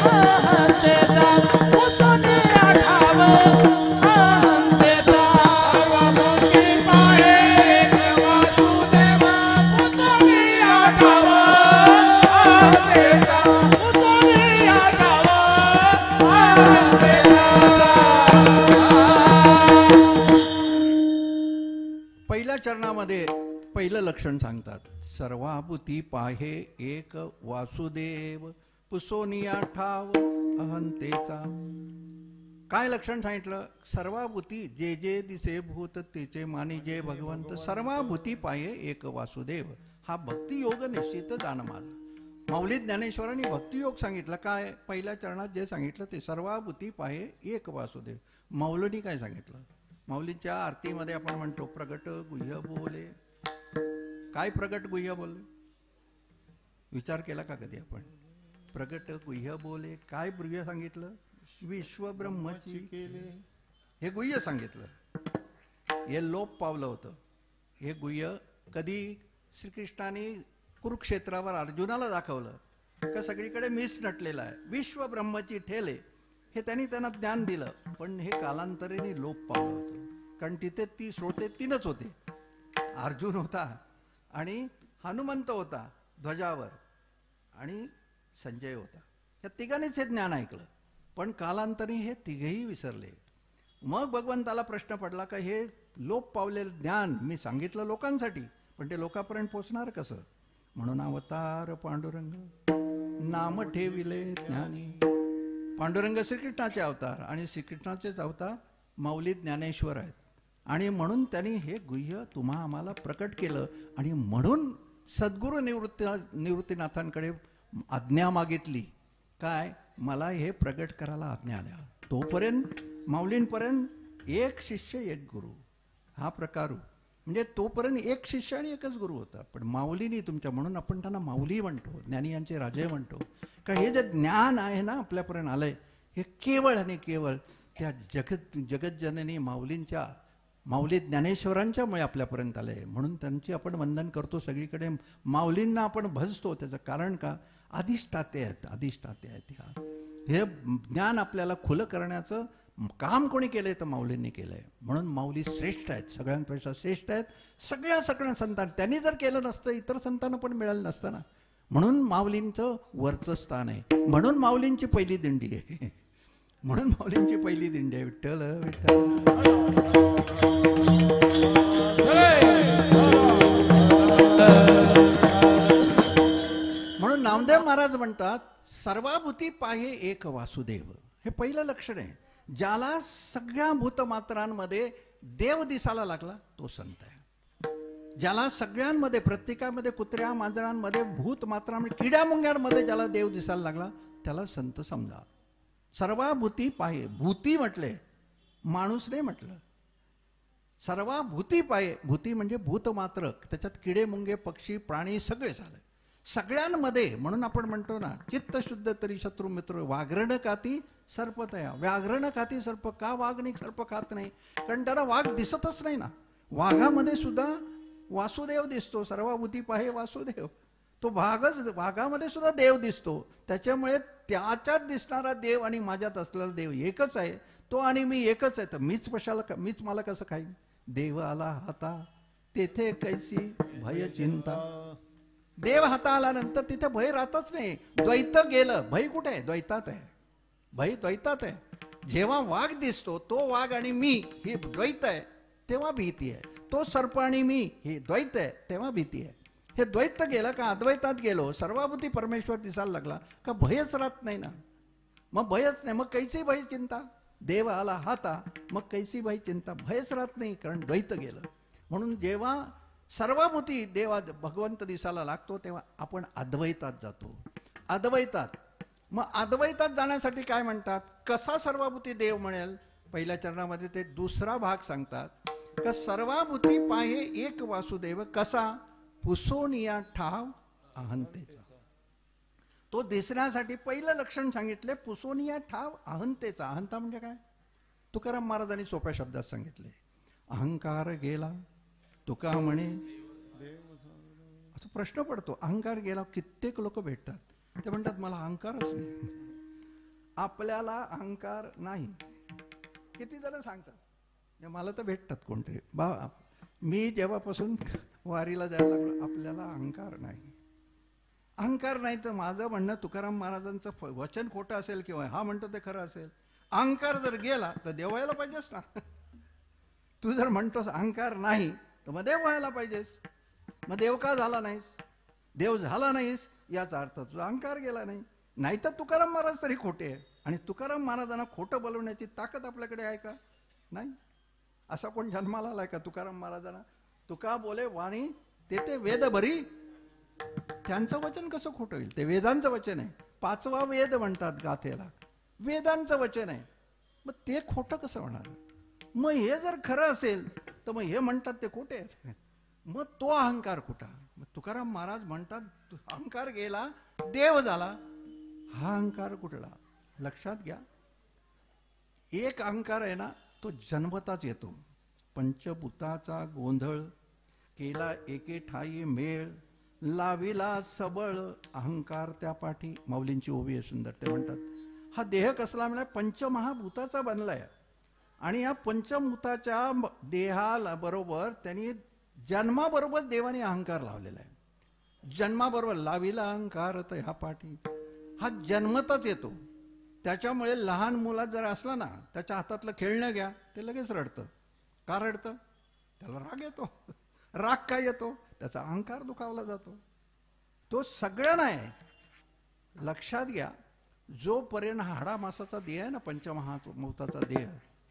Speaker 2: आहातेता, पुसोने आठाव आहातेता. सर्वभूते पाहे एक वासुदेव, पुसोने आठाव आहातेता, पुसोने आठाव आहातेता.
Speaker 1: पहिल्या चरणामध्ये पहिलं लक्षण सांगतात. सर्वाभूती पाहे एक वासुदेव, पुसोनिया ठाव अहंतेचा. काय लक्षण सांगितलं? सर्वाभूती जे जे दिसे भूत तेचे मानी जे भगवंत, सर्वाभूती पाहे एक वासुदेव. हा भक्तियोग निश्चित जाण माझा. माऊली ज्ञानेश्वरांनी भक्तियोग सांगितलं. काय? पहिल्या चरणात जे सांगितलं ते सर्वाभूती पाहे एक वासुदेव. माऊलींनी काय सांगितलं? माऊलीच्या आरतीमध्ये आपण म्हणतो प्रगट गुह्य बोले. काय प्रगट गुह्य बोले? विचार केला का कधी आपण? प्रगट गुह्य बोले. काय गुह्य सांगितलं? विश्व ब्रह्मची केले. हे गुह्य सांगितलं. हे लोप पावलं होतं. हे गुह्य कधी श्रीकृष्णाने कुरुक्षेत्रावर अर्जुनाला दाखवलं का सगळीकडे मीच नटलेला आहे. विश्व ब्रह्मची ठेले हे त्यांना ज्ञान दिलं, पण हे कालांतराने लोप पावलं होतं. कारण तिथे ती श्रोते 3च होते. अर्जुन होता आणि हनुमंत होता ध्वजावर आणि संजय होता. या तिघांनीच हे ज्ञान ऐकलं, पण कालांतरी हे तिघेही विसरले. मग भगवंताला प्रश्न पडला का हे लोप पावलेलं ज्ञान मी सांगितलं लोकांसाठी, पण ते लोकांपर्यंत पोचणार कसं? म्हणून अवतार पांडुरंग नाम ठेविले ज्ञानी. पांडुरंग श्रीकृष्णाचे अवतार आणि श्रीकृष्णाचेच अवतार माऊली ज्ञानेश्वर आहेत. आणि म्हणून त्यांनी हे गुह्य तुम्हा आम्हाला प्रकट केलं. आणि म्हणून सद्गुरू निवृत्तीनाथांकडे आज्ञा मागितली, काय मला हे प्रकट करायला आज्ञा द्या. तोपर्यंत माऊलींपर्यंत एक शिष्य एक गुरु हा प्रकार, म्हणजे तोपर्यंत एक शिष्य आणि एकच गुरु होता. पण माऊलीनी तुमच्या, म्हणून आपण त्यांना माऊली म्हणतो, ज्ञानी यांचे राजे म्हणतो. का हे जे ज्ञान आहे ना आपल्यापर्यंत आलंय, हे केवळ आणि केवळ त्या जगतजननी माऊली ज्ञानेश्वरांच्यामुळे आपल्यापर्यंत आलंय. म्हणून त्यांची आपण वंदन करतो, सगळीकडे माऊलींना आपण भजतो. त्याचं कारण का? अधिष्ठाते आहेत. हे ज्ञान आपल्याला खुलं करण्याचं काम कोणी केलंय? तर माऊलींनी केलंय. म्हणून माऊली श्रेष्ठ आहेत, सगळ्यांपेक्षा श्रेष्ठ आहेत. सगळ्या संतांना त्यांनी जर केलं नसतं, इतर संतांना पण मिळालं नसतं ना. म्हणून माऊलींचं वरचं स्थान आहे. म्हणून माऊलींची पहिली दिंडी आहे. विठ्ठल म्हणून नामदेव महाराज म्हणतात, सर्वाभूती पाहे एक वासुदेव. हे पहिलं लक्षण आहे. ज्याला सगळ्या भूतमात्रांमध्ये देव दिसायला लागला तो संत आहे. ज्याला सगळ्यांमध्ये, प्रत्येकामध्ये, कुत्र्या मांजरांमध्ये, भूतमात्रांमध्ये, किड्या मुंग्यांमध्ये ज्याला देव दिसायला लागला त्याला संत समजा. सर्वाभूती पाहे, भूती म्हटले, माणूस नाही म्हटलं. सर्वाभूती पाहे, भूती म्हणजे भूतमात्र, त्याच्यात किडे मुंगे पक्षी प्राणी सगळे झाले. सगळ्यांमध्ये, म्हणून आपण म्हणतो ना, चित्त शुद्ध तरी शत्रू मित्र, व्याघ्रण खाती सर्प तया. व्याघ्रण खाती सर्प का? वाघ सर्प खात नाही, कारण त्याला वाघ दिसतच नाही ना. वाघामध्ये सुद्धा वासुदेव दिसतो. सर्वाभूती पाहे वासुदेव, तो वाघामध्ये सुद्धा देव दिसतो. त्याच्यामुळे त्याच्यात दिसणारा देव आणि माझ्यात असलेला देव एकच आहे. तो आणि मी एकच आहे. तर मीच मला कसं खाईन? देव आला हाता तेथे कैसी भय चिंता. देव हाता आल्यानंतर तिथे भय राहतच नाही. द्वैत गेलं, भय कुठे आहे? द्वैतात आहे. भय द्वैतात आहे. जेव्हा वाघ दिसतो, तो वाघ आणि मी हे द्वैत आहे, तेव्हा भीती आहे. तो सर्प आणि मी हे द्वैत आहे, तेव्हा भीती आहे. हे द्वैत गेलं का अद्वैतात गेलो, सर्वाभूती परमेश्वर दिसायला लागला का भयच राहत नाही ना. मग भयच नाही, मग कैसी भय चिंता. देव आला हाता, मग कैसी भय चिंता, भयच राहत नाही, कारण द्वैत गेलं. म्हणून जेव्हा सर्वाभूती देवा भगवंत दिसायला लागतो तेव्हा आपण अद्वैतात जातो. अद्वैतात, मग अद्वैतात जाण्यासाठी काय म्हणतात? कसा सर्वाभूती देव म्हणेल? पहिल्या चरणामध्ये ते दुसरा भाग सांगतात का सर्वाभूती पाहे एक वासुदेव. कसा? पुसोनिया ठाव अहंतेचा. तो दिसण्यासाठी पहिलं लक्षण सांगितले, पुसोनिया ठाव अहंतेचा. अहंता म्हणजे काय? तुकाराम महाराजांनी सोप्या शब्दात सांगितले, अहंकार गेला तुका म्हणे. असा प्रश्न पडतो, अहंकार गेला. कित्येक लोक भेटतात, ते म्हणतात मला अहंकारच नाही. आपल्याला अहंकार नाही. किती जण सांगतात, मला तर भेटतात कोणतरी, मी जेव्हापासून वारीला जायला लागलो, आपल्याला अहंकार नाही. अहंकार नाही तर माझं म्हणणं तुकाराम महाराजांचं वचन खोटं असेल किंवा हा म्हणतो ते खरं असेल. अहंकार जर गेला तर देव व्हायला पाहिजेस ना. तू जर म्हणतोस अहंकार नाही तर मग देव व्हायला पाहिजेस. मग देव का झाला नाहीस? देव झाला नाहीस याचा अर्थ तुझा अहंकार गेला नाही. नाहीतर तुकाराम महाराज तरी खोटे आहे. आणि तुकाराम महाराजांना खोटं बोलवण्याची ताकद आपल्याकडे आहे का? नाही. असा कोण जन्माला आलाय का तुकाराम महाराजांना? तुका बोले वाणी ते वेद भरी. त्यांचं वचन कसं खोटं होईल? ते वेदांचं वचन आहे. 5वा वेद म्हणतात गाथेला, वेदांचं वचन आहे. मग ते खोटं कसं होणार? मग हे जर खरं असेल तर मग हे म्हणतात ते खोटे आहेत. मग तो अहंकार कुठा? मग तुकाराम महाराज म्हणतात अहंकार गेला देव झाला. हा अहंकार कुठला? लक्षात घ्या, एक अहंकार आहे ना, तो जन्मताच येतो. पंचभूताचा गोंधळ केला एके ठाई मेळ, लाविला सबळ अहंकार त्या पाठी. माऊलींची ओवी आहे सुंदर. ते म्हणतात हा देह कसला म्हणजे पंचमहाभूताचा बनलाय. आणि या पंचभूताच्या देहाला बरोबर त्यांनी जन्माबरोबर देवाने अहंकार लावलेला आहे. जन्माबरोबर लाविला अहंकार तर ह्या पाठी, हा जन्मतच येतो. त्याच्यामुळे लहान मुलात जर असला ना, त्याच्या हातातलं खेळणं घ्या, ते लगेच रडतं. का रडतं? त्याला राग येतो. राग काय येतो? त्याचा अहंकार दुखावला जातो. तो सगळ्यांना आहे. लक्षात घ्या, जोपर्यंत हाडामासाचा देह आहे ना, पंचमहाभूताचा देह,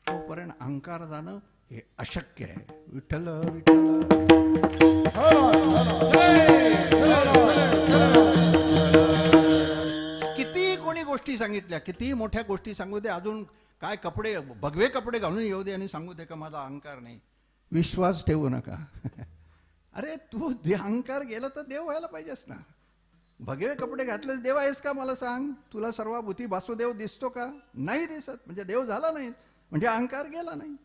Speaker 1: तोपर्यंत अहंकार जाणं हे अशक्य आहे. विठ्ठल विठ्ठल. किती कोणी गोष्टी सांगितल्या, किती मोठ्या गोष्टी सांगू दे, अजून काय कपडे, भगवे कपडे घालून येऊ दे आणि सांगू दे का माझा अहंकार नाही. विश्वास ठेवू नका. अरे तू अहंकार गेला तर देव व्हायला पाहिजेस ना. भगवे कपडे घातलेस देव आहेस का मला सांग. तुला सर्वभूती वासुदेव दिसतो का? नाही दिसत. म्हणजे देव झाला नाही, म्हणजे अहंकार गेला नाही.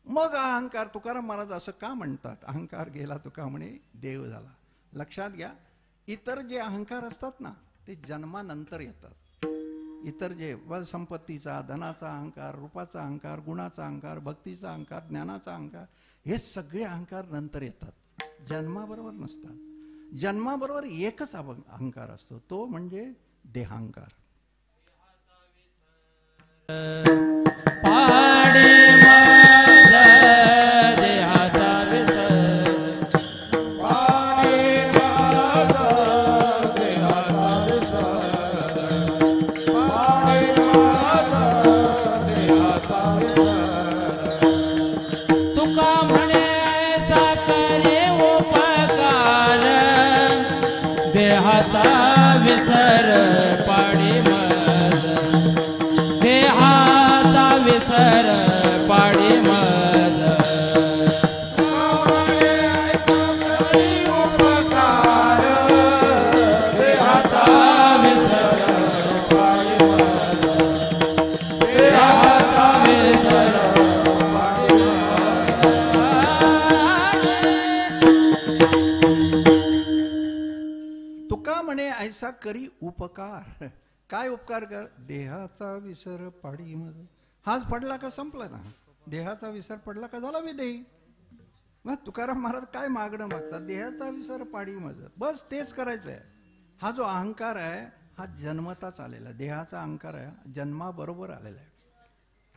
Speaker 1: मग अहंकार, तुकाराम महाराज असं का म्हणतात, अहंकार गेला तुका म्हणे देव झाला. लक्षात घ्या, इतर जे अहंकार असतात ना, ते जन्मानंतर येतात. इतर जे संपत्तीचा, धनाचा अहंकार, रूपाचा अहंकार, गुणाचा अहंकार, भक्तीचा अहंकार, ज्ञानाचा अहंकार, हे सगळे अहंकार नंतर येतात, जन्माबरोबर नसतात. जन्माबरोबर एकच अहंकार असतो, तो म्हणजे देहांकार.
Speaker 2: पाडे माझा देहाचा विसर, पाडे माझा देहाचा विसर, पाडे माझा देहाचा विसर. तुका म्हणे ऐसा करे उपकार, देहाचा विसर पाडे माझा, देहाचा विसर पाडे माझा. उपकार, देहाचा विसर पाडे माझा, देहाचा विसर पाडे माझा.
Speaker 1: तुका म्हणे ऐसा करी उपकार. काय उपकार कर? देहाचा विसर पाडी मज. हाच पडला का संपला ना. देहाचा विसर पडला का झाला विदेही. मग तुकाराम महाराज काय मागणं मागतात? देहाचा विसर पाडी मज, बस तेच करायचं आहे. हा जो अहंकार आहे हा जन्मताच आलेला, देहाचा अहंकार आहे जन्माबरोबर आलेला आहे.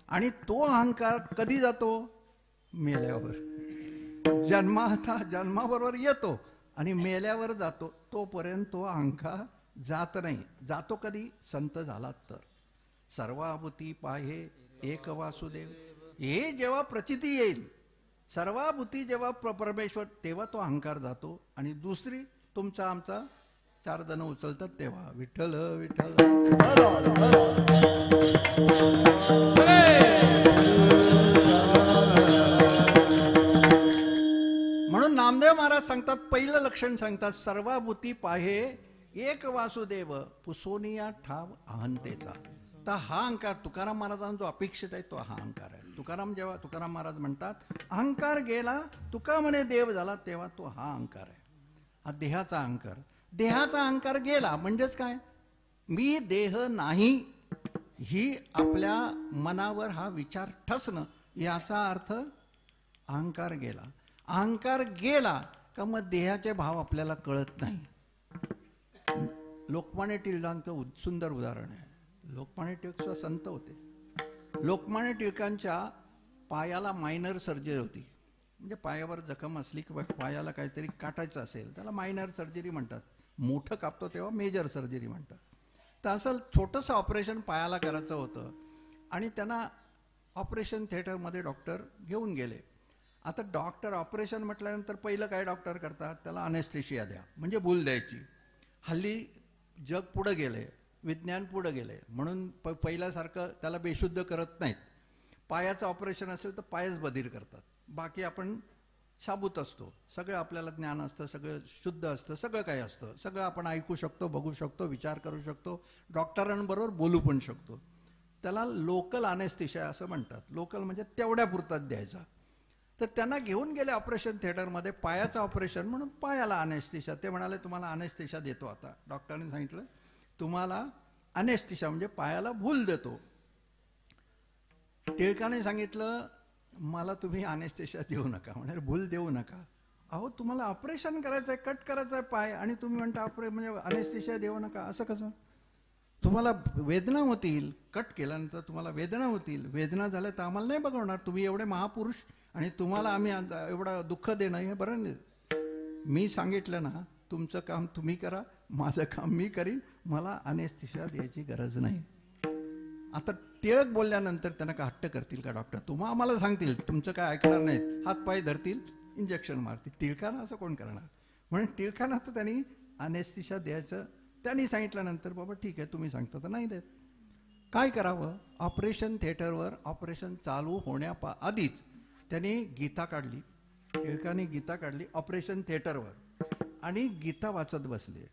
Speaker 1: आणि तो अहंकार कधी जातो? मेल्यावर. जन्माबरोबर येतो आणि मेल्यावर जातो. तोपर्यंत तो अहंकार जात नाही. जातो कधी? संत झाला तर. सर्वाभूती पाहे एक वासुदेव, हे जेव्हा प्रचिती येईल, सर्वाभूती जेव्हा परमेश्वर, तेव्हा तो अहंकार जातो. आणि दुसरी तुमचा आमचा 4 जण उचलतात तेव्हा. विठ्ठल विठ्ठल. म्हणून नामदेव महाराज सांगतात, पहिलं लक्षण सांगतात, सर्वाभूती पाहे एक वासुदेव, पुसोनिया ठाव अहंतेचा. तर हा अहंकार तुकाराम महाराजांना जो अपेक्षित आहे तो हा अहंकार आहे. तुकाराम महाराज म्हणतात, अहंकार गेला तुका म्हणे देव झाला, तेव्हा तो हा अहंकार आहे. हा देहाचा अहंकार. देहाचा अहंकार गेला म्हणजेच काय? मी देह नाही, ही आपल्या मनावर हा विचार ठसणं, याचा अर्थ अहंकार गेला. अहंकार गेला का मग देहाचे भाव आपल्याला कळत नाही. लोकमान्य टिळकांचं सुंदर उदाहरण आहे. लोकमान्य टिळक संत होते. लोकमान्य टिळकांच्या पायाला मायनर सर्जरी होती. म्हणजे पायावर जखम असली किंवा पायाला काहीतरी काटायचं असेल त्याला मायनर सर्जरी म्हणतात. मोठं कापतो तेव्हा मेजर सर्जरी म्हणतात. तर असं छोटंसं ऑपरेशन पायाला करायचं होतं आणि त्यांना ऑपरेशन थिएटरमध्ये डॉक्टर घेऊन गेले. आता डॉक्टर ऑपरेशन म्हटल्यानंतर पहिलं काय डॉक्टर करतात? त्याला अनेस्थेशिया द्या, म्हणजे भूल द्यायची. हल्ली जग पुढं गेले, विज्ञान पुढं गेले, म्हणून पहिल्यासारखं त्याला बेशुद्ध करत नाहीत. पायाचं ऑपरेशन असेल तर पायच बधीर करतात. बाकी आपण शाबूत असतो, सगळं आपल्याला ज्ञान असतं, सगळं शुद्ध असतं, सगळं काही असतं, सगळं आपण ऐकू शकतो, बघू शकतो, विचार करू शकतो, डॉक्टरांबरोबर बोलू पण शकतो. त्याला लोकल अनेस्थेशिया असं म्हणतात. लोकल म्हणजे तेवढ्या पुरतात द्यायचा. तर त्यांना घेऊन गेले ऑपरेशन थिएटरमध्ये, पायाचं ऑपरेशन म्हणून पायाला अनेस्थेशिया. ते म्हणाले तुम्हाला अनेस्थेशिया देतो. आता डॉक्टरांनी सांगितलं तुम्हाला अनेस्थिशा म्हणजे पायाला भूल देतो. टिळकाने सांगितलं मला तुम्ही अनेस्थिशा देऊ नका, म्हणजे भूल देऊ नका. अहो तुम्हाला ऑपरेशन करायचं आहे, कट करायचं आहे पाय, आणि तुम्ही म्हणता म्हणजे अनेस्थिशा देऊ नका, असं कसं? तुम्हाला वेदना होतील, कट केल्यानंतर तुम्हाला वेदना होतील, वेदना झाल्या तर आम्हाला नाही बघवणार, तुम्ही एवढे महापुरुष आणि तुम्हाला आम्ही एवढं दुःख देणं हे बरं नाही. मी सांगितलं ना तुमचं काम तुम्ही करा, माझं काम मी करीन, मला अनेस्थिशा द्यायची गरज नाही. आता टिळक बोलल्यानंतर त्यांना का हट्ट करतील का डॉक्टर? तुम्हा आम्हाला सांगतील, तुमचं काय ऐकणार नाहीत, हात पाय धरतील, इंजेक्शन मारतील. टिळकांना असं कोण करणार? म्हणून टिळकांना तर त्यांनी अनेस्थिशा द्यायचं त्यांनी सांगितल्यानंतर बाबा ठीक आहे तुम्ही सांगता तर नाही देत. काय करावं? ऑपरेशन थिएटरवर ऑपरेशन चालू आधीच त्यांनी गीता काढली, टिळकांनी गीता काढली ऑपरेशन थिएटरवर आणि गीता वाचत बसले.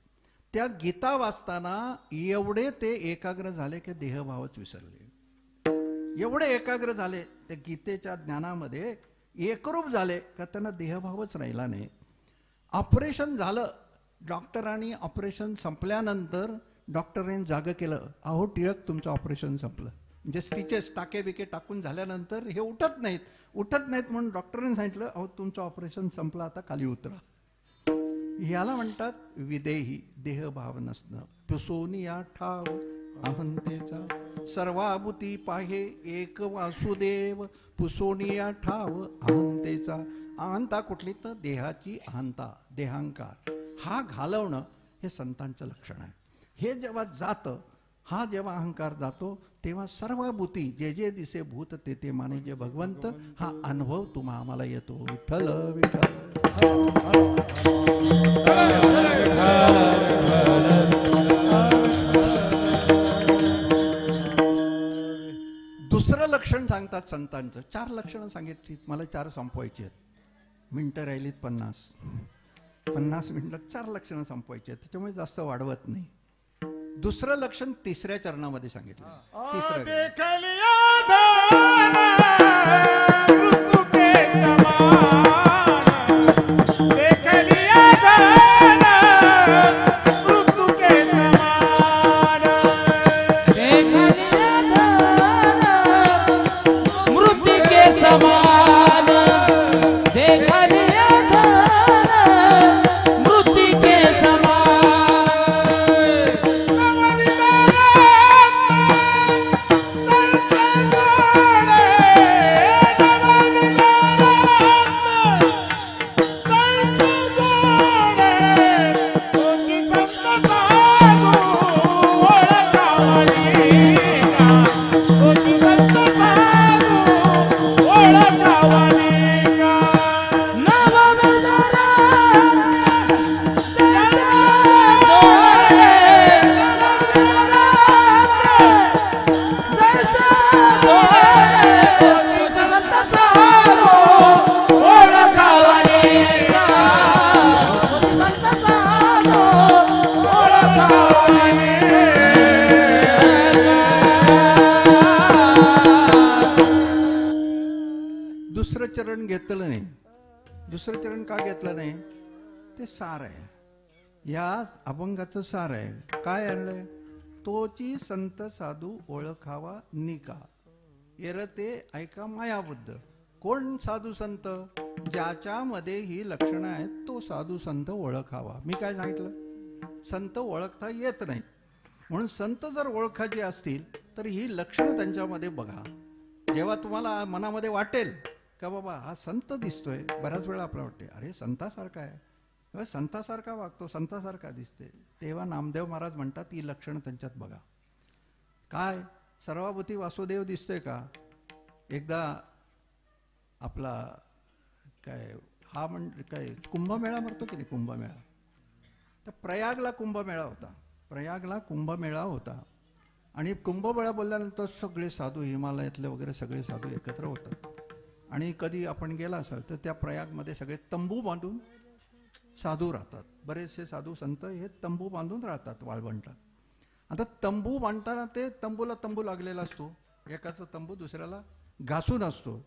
Speaker 1: त्या गीता वाचताना एवढे ते एकाग्र झाले की देहभावच विसरले. एवढे एकाग्र झाले ते गीतेच्या ज्ञानामध्ये, एकरूप झाले का त्यांना देहभावच राहिला नाही. ऑपरेशन झालं, डॉक्टरांनी ऑपरेशन संपल्यानंतर डॉक्टरांनी जागं केलं, अहो टिळक तुमचं ऑपरेशन संपलं. म्हणजे स्टिचेस टाके बिके टाकून झाल्यानंतर हे उठत नाहीत म्हणून डॉक्टरांनी सांगितलं अहो तुमचं ऑपरेशन संपलं, आता खाली उतरा. याला म्हणतात विदेही, देहभाव नसणं. पुसोनिया ठाव अहंतेचा सर्वाभूती पाहे एक वासुदेव, पुसोनिया ठाव अहंतेचा. अहंता कुठली? तर देहाची अहंता, देहांकार हा घालवणं हे संतांचं लक्षण आहे. हे जेव्हा जातं, हा जेव्हा अहंकार जातो तेव्हा सर्वभूती जे जे दिसे भूत ते ते माने जे भगवंत, हा अनुभव तुम्हा आम्हाला येतो. विठ्ठल विठ्ठल. दुसरं लक्षण सांगतात संतांचं. 4 लक्षणं सांगितली, मला 4 संपवायची आहेत. मिनटं राहिलीत 50 मिनिटात 4 लक्षणं संपवायची आहेत, त्याच्यामुळे जास्त वाढवत नाही. दुसरं लक्षण 3ऱ्या चरणामध्ये सांगितलं. दुसरं चरण घेतलं नाही. दुसरं चरण का घेतलं नाही? ते सार आहे, या अभंगाचं सार आहे. काय आणलंय? तोची संत साधू ओळखावा निका, एरते ऐका मायाबुद्ध. कोण साधू संत? ज्याच्यामध्ये ही लक्षणं आहेत तो साधू संत ओळखावा. मी काय सांगितलं? संत ओळखता येत नाही, म्हणून संत जर ओळखायचे असतील तर ही लक्षणं त्यांच्यामध्ये बघा. जेव्हा तुम्हाला मनामध्ये वाटेल का बाबा हा संत दिसतोय, बऱ्याच वेळा आपल्याला वाटते अरे संतासारखा आहे, संतासारखा वागतो, संतासारखा दिसते, तेव्हा नामदेव महाराज म्हणतात ही लक्षणं त्यांच्यात बघा. काय? सर्वाभूती वासुदेव दिसतोय का? एकदा आपला काय हा काय कुंभमेळा म्हणतो की नाही, कुंभमेळा. तर प्रयागला कुंभमेळा होता आणि कुंभमेळा बोलल्यानंतर सगळे साधू, हिमालयातले वगैरे सगळे साधू एकत्र होतात. आणि कधी आपण गेला असाल तर त्या प्रयागमध्ये सगळे तंबू बांधून साधू राहतात. बरेचसे साधू संत हे तंबू बांधून राहतात वाळवंटात. आता तंबू बांधताना ते तंबूला तंबू लागलेला असतो, एकाचा तंबू दुसऱ्याला घासून असतो.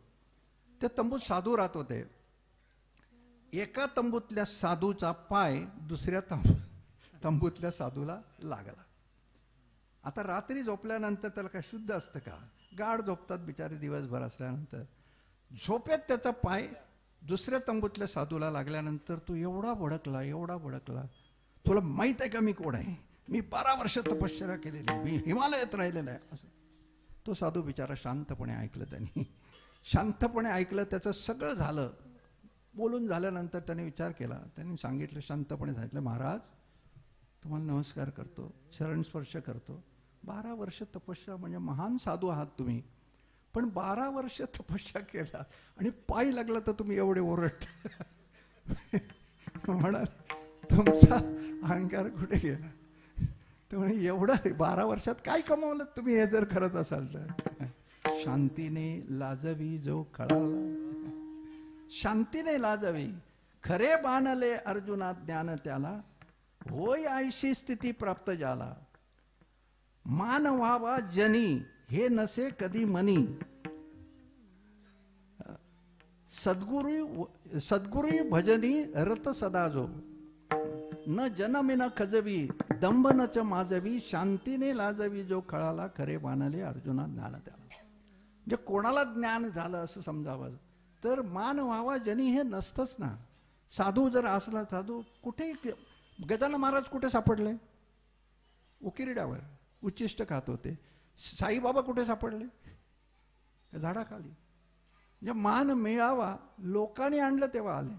Speaker 1: ते तंबूत साधू राहत होते. एका तंबूतल्या साधूचा पाय दुसऱ्या तंबूतल्या साधूला लागला. आता रात्री झोपल्यानंतर त्याला काय शुद्ध असतं का? गाढ झोपतात बिचारे दिवसभर असल्यानंतर. झोपेत त्याचा पाय दुसऱ्या तंबूतल्या साधूला लागल्यानंतर तो एवढा भडकला. तुला माहीत आहे का मी कोण आहे? मी 12 वर्ष तपश्चर्या केलेली आहे, मी हिमालयात राहिलेला आहे असं. तो साधू बिचारा शांतपणे ऐकलं. त्यांनी शांतपणे ऐकलं, त्याचं सगळं झालं. बोलून झाल्यानंतर त्याने विचार केला. त्यांनी सांगितलं, शांतपणे सांगितलं, महाराज तुम्हाला नमस्कार करतो, चरणस्पर्श करतो. 12 वर्ष तपस्या म्हणजे महान साधू आहात तुम्ही, पण 12 वर्ष तपस्या केला आणि पायी लागला तर तुम्ही एवढे ओरडता. म्हणाल तुमचा अहंकार कुठे गेला? तर म्हणे एवढं 12 वर्षात काय कमावलं तुम्ही हे जर करत असाल तर? शांतीने लाजवी जो कळाला, शांतीने लाजवी. खरे बाणले अर्जुना ज्ञान त्याला, होय ऐशी स्थिती प्राप्त झाला. मान व्हावा जनी हे नसे कधी मनी, सद्गुरु भजनी रत सदा जो. न जनमे न खजवी दंभ नच माजवी, शांतीने लाजवी जो कळाला. खरे बाणले अर्जुना ज्ञान त्याला. म्हणजे कोणाला ज्ञान झालं असं समजावं तर मान व्हावा जनी हे नसतंच ना. साधू जर असला, साधू कुठे, गजानन महाराज कुठे सापडले? उकिरड्यावर उच्चिष्ट खात होते. साईबाबा कुठे सापडले? झाडाखाली. म्हणजे मान मिळावा लोकांनी आणलं तेव्हा आले.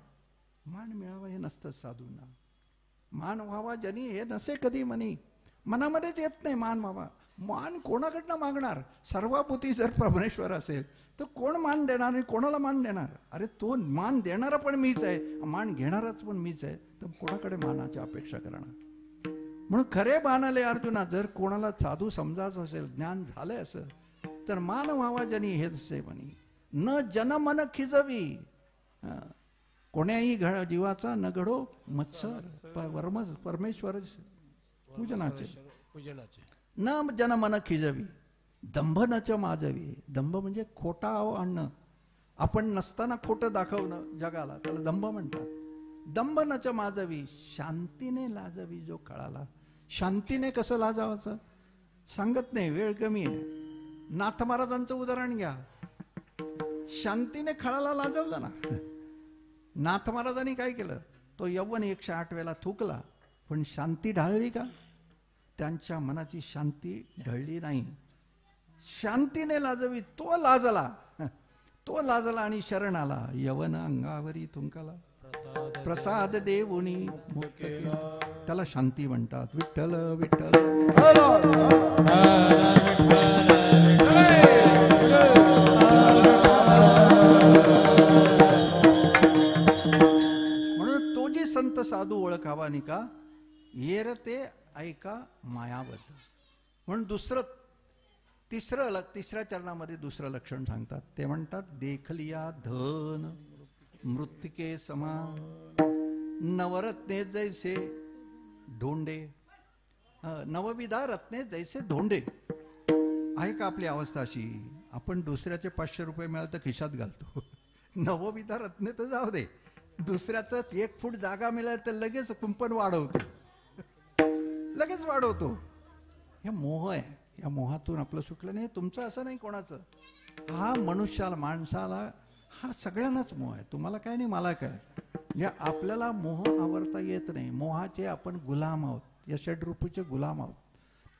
Speaker 1: मान मिळावा हे नसतंच साधूंना. मान व्हावा जनी हे नसे कधी मनी. मनामध्येच येत नाही मान व्हावा. मान कोणाकडनं मागणार? सर्वाभूती जर परमेश्वर असेल तर कोण मान देणार आणि कोणाला मान देणार? अरे तो मान देणारा पण मीच आहे, मान घेणाराच पण मीच आहे, तर कोणाकडे मानाची अपेक्षा करणार? म्हणून खरे बाणले अर्जुना, जर कोणाला साधू समजायचं असेल, ज्ञान झालंय असं, तर मान व्हावा जनी हे से म्हणी. न जनमन खिजवी, कोण्याही जीवाचा न घडो मत्सर. परमेश्वर पूजनाचे न जनमन खिजवी, दंभ नच माजवी. दंभ म्हणजे खोटा आणणं, आपण नसताना खोटं दाखवणं जगाला, त्याला दंभ म्हणतात. दंभ नच माजवी, शांतीने लाजवी जो कळाला. शांतीने कसं लाजावाचं सांगत नाही, वेळ कमी आहे. नाथ महाराजांचं उदाहरण घ्या. शांतीने खळाला लाजवलं ना. नाथ महाराजांनी काय केलं? तो यव्वन 108 वेळा थुकला, पण शांती ढाळली का? त्यांच्या मनाची शांती ढळली नाही. शांतीने लाजवी, तो लाजला आणि शरण आला. यवन अंगावरी थुंकाला, प्रसाद देवुनी मुक्त केला. त्याला शांती म्हणतात. विठ्ठल विठ्ठल. म्हणून तो जी संत साधू ओळखावा निका, येरते ऐका मायावत. म्हणून तिसऱ्या चरणामध्ये दुसरं लक्षण सांगतात. ते म्हणतात, देखलिया धन मृत्तिके समा, नवरत्ने जैसे धोंडे. नवविधा रत्ने जैसे धोंडे. आहे का आपली अवस्था अशी? आपण दुसऱ्याचे 500 रुपये मिळाले तर खिशात घालतो. नवविधा रत्ने तर जाऊ दे, दुसऱ्याचं 1 फूट जागा मिळाली तर लगेच कुंपण वाढवतो. हे मोह आहे. या मोहातून आपलं सुटलं नाही. तुमचं असं नाही, कोणाचं. हा मनुष्याला, माणसाला, हा सगळ्यांनाच मोह आहे. तुम्हाला काय नाही, मला काय. म्हणजे आपल्याला मोह आवरता येत नाही. मोहाचे आपण गुलाम आहोत, या षड्रूपीचे गुलाम आहोत.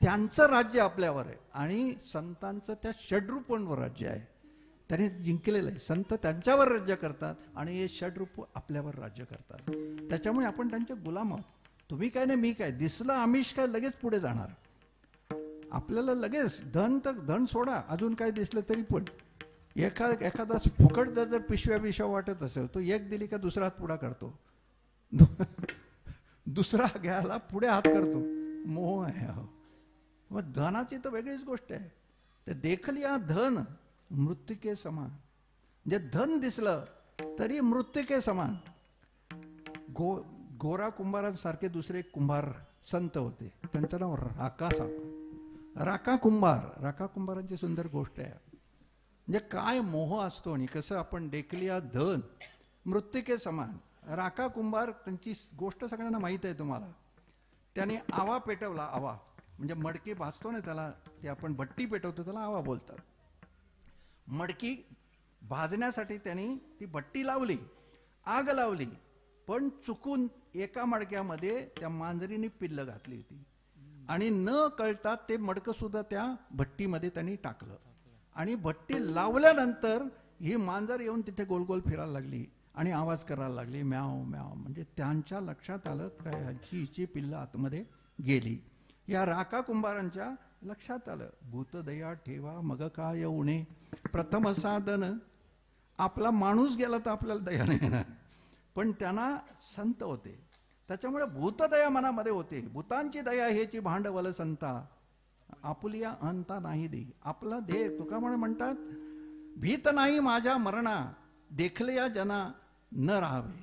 Speaker 1: त्यांचं राज्य आपल्यावर आहे आणि संतांचं त्या षड्रूपांवर राज्य आहे. त्यांनी जिंकलेलं आहे. संत त्यांच्यावर राज्य करतात आणि हे षड्रूप आपल्यावर राज्य करतात. त्याच्यामुळे आपण त्यांचे गुलाम आहोत. तुम्ही काय नाही, मी काय. दिसलं आमिष काय लगेच पुढे जाणार. आपल्याला लगेच धन सोडा, अजून काय दिसलं तरी पण एखादा फुकट जर पिशव्या वाटत असेल, तो एक दिली का दुसरा हात पुढा करतो, दुसरा घ्यायला पुढे हात करतो. मोह आहे. मग धनाची तर वेगळीच गोष्ट आहे. ते देखलिया धन मृत्तिके समान. म्हणजे धन दिसलं तरी मृत्तिके समान. गोरा कुंभारांसारखे दुसरे कुंभार संत होते, त्यांचं नाव राका कुंभारांची सुंदर गोष्ट आहे. म्हणजे काय मोह असतो आणि कसं आपण देखलिया धन मृत्तिके समान. राका कुंभार, त्यांची गोष्ट सगळ्यांना माहीत आहे तुम्हाला. त्याने आवा पेटवला. आवा म्हणजे मडकी भाजतो ना त्याला, ते आपण भट्टी पेटवतो त्याला आवा बोलतात. मडकी भाजण्यासाठी त्यांनी ती भट्टी लावली, आग लावली, पण चुकून एका मडक्यामध्ये त्या मांजरीने पिल्लं घातली होती आणि न कळता ते मडकं सुद्धा त्या भट्टीमध्ये त्यांनी टाकलं आणि भट्टी लावल्यानंतर ही मांजर येऊन तिथे गोल गोल फिरायला लागली आणि आवाज करायला लागली, म्याव म्याव. म्हणजे त्यांच्या लक्षात आलं काय ह्याची हिची पिल्लं आतमध्ये गेली. या राका कुंभारांच्या लक्षात आलं, भूतदया ठेवा मग काय उणे, प्रथम साधन. आपला माणूस गेला तर आपल्याला दया नाही येणार, पण त्यांना संत होते त्याच्यामुळे भूतदया मनामध्ये होते. भूतांची दया हेची भांडवल संता, आपुलिया अंता नाही दे. आपला देह तुका म्हणतात, भीत नाही माझ्या मरणा, देखलया जना न राहावे.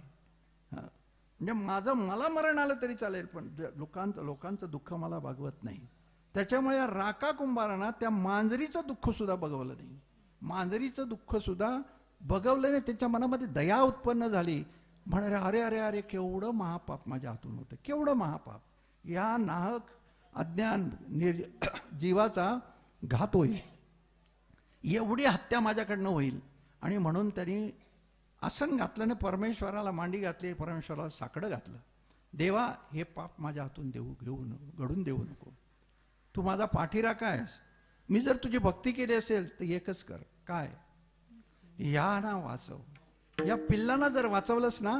Speaker 1: म्हणजे मला मरण आलं तरी चालेल, पण लोकांचं दुःख मला भागवत नाही. त्याच्यामुळे या राका कुंभारांना त्या मांजरीचं दुःख सुद्धा बघवलं नाही, मांजरीचं दुःख सुद्धा बघवलं नाही. त्याच्या मनामध्ये दया उत्पन्न झाली. म्हणाले अरे अरे अरे केवढं महापाप माझ्या हातून होतं, केवढं महापाप. या नाहक अज्ञान जीवाचा घात होईल, एवढी हत्या माझ्याकडनं होईल. आणि म्हणून त्यांनी आसन घातलं आणि परमेश्वराला मांडी घातली, परमेश्वराला साकडं घातलं. देवा हे पाप माझ्या हातून घडून देऊ नको. तू माझा पाठीराखा आहेस. मी जर तुझी भक्ती केली असेल तर एकच कर, काय, या ना वाचव. या पिल्लांना जर वाचवलंस ना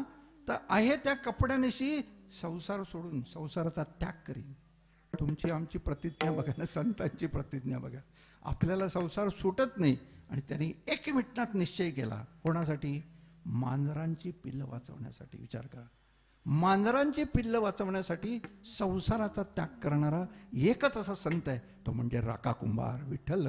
Speaker 1: तर आहे त्या कपड्यानिशी संसार सोडून संसाराचा त्याग करीन. तुमची आमची प्रतिज्ञा बघा ना, संतांची प्रतिज्ञा बघा. आपल्याला संसार सुटत नाही आणि त्यांनी 1 मिनिटात निश्चय केला. कोणासाठी? मांजरांची पिल्लं वाचवण्यासाठी. विचार करा, मांजरांची पिल्लं वाचवण्यासाठी संसाराचा त्याग करणारा एकच असा संत आहे, तो म्हणजे राका कुंभार. विठ्ठल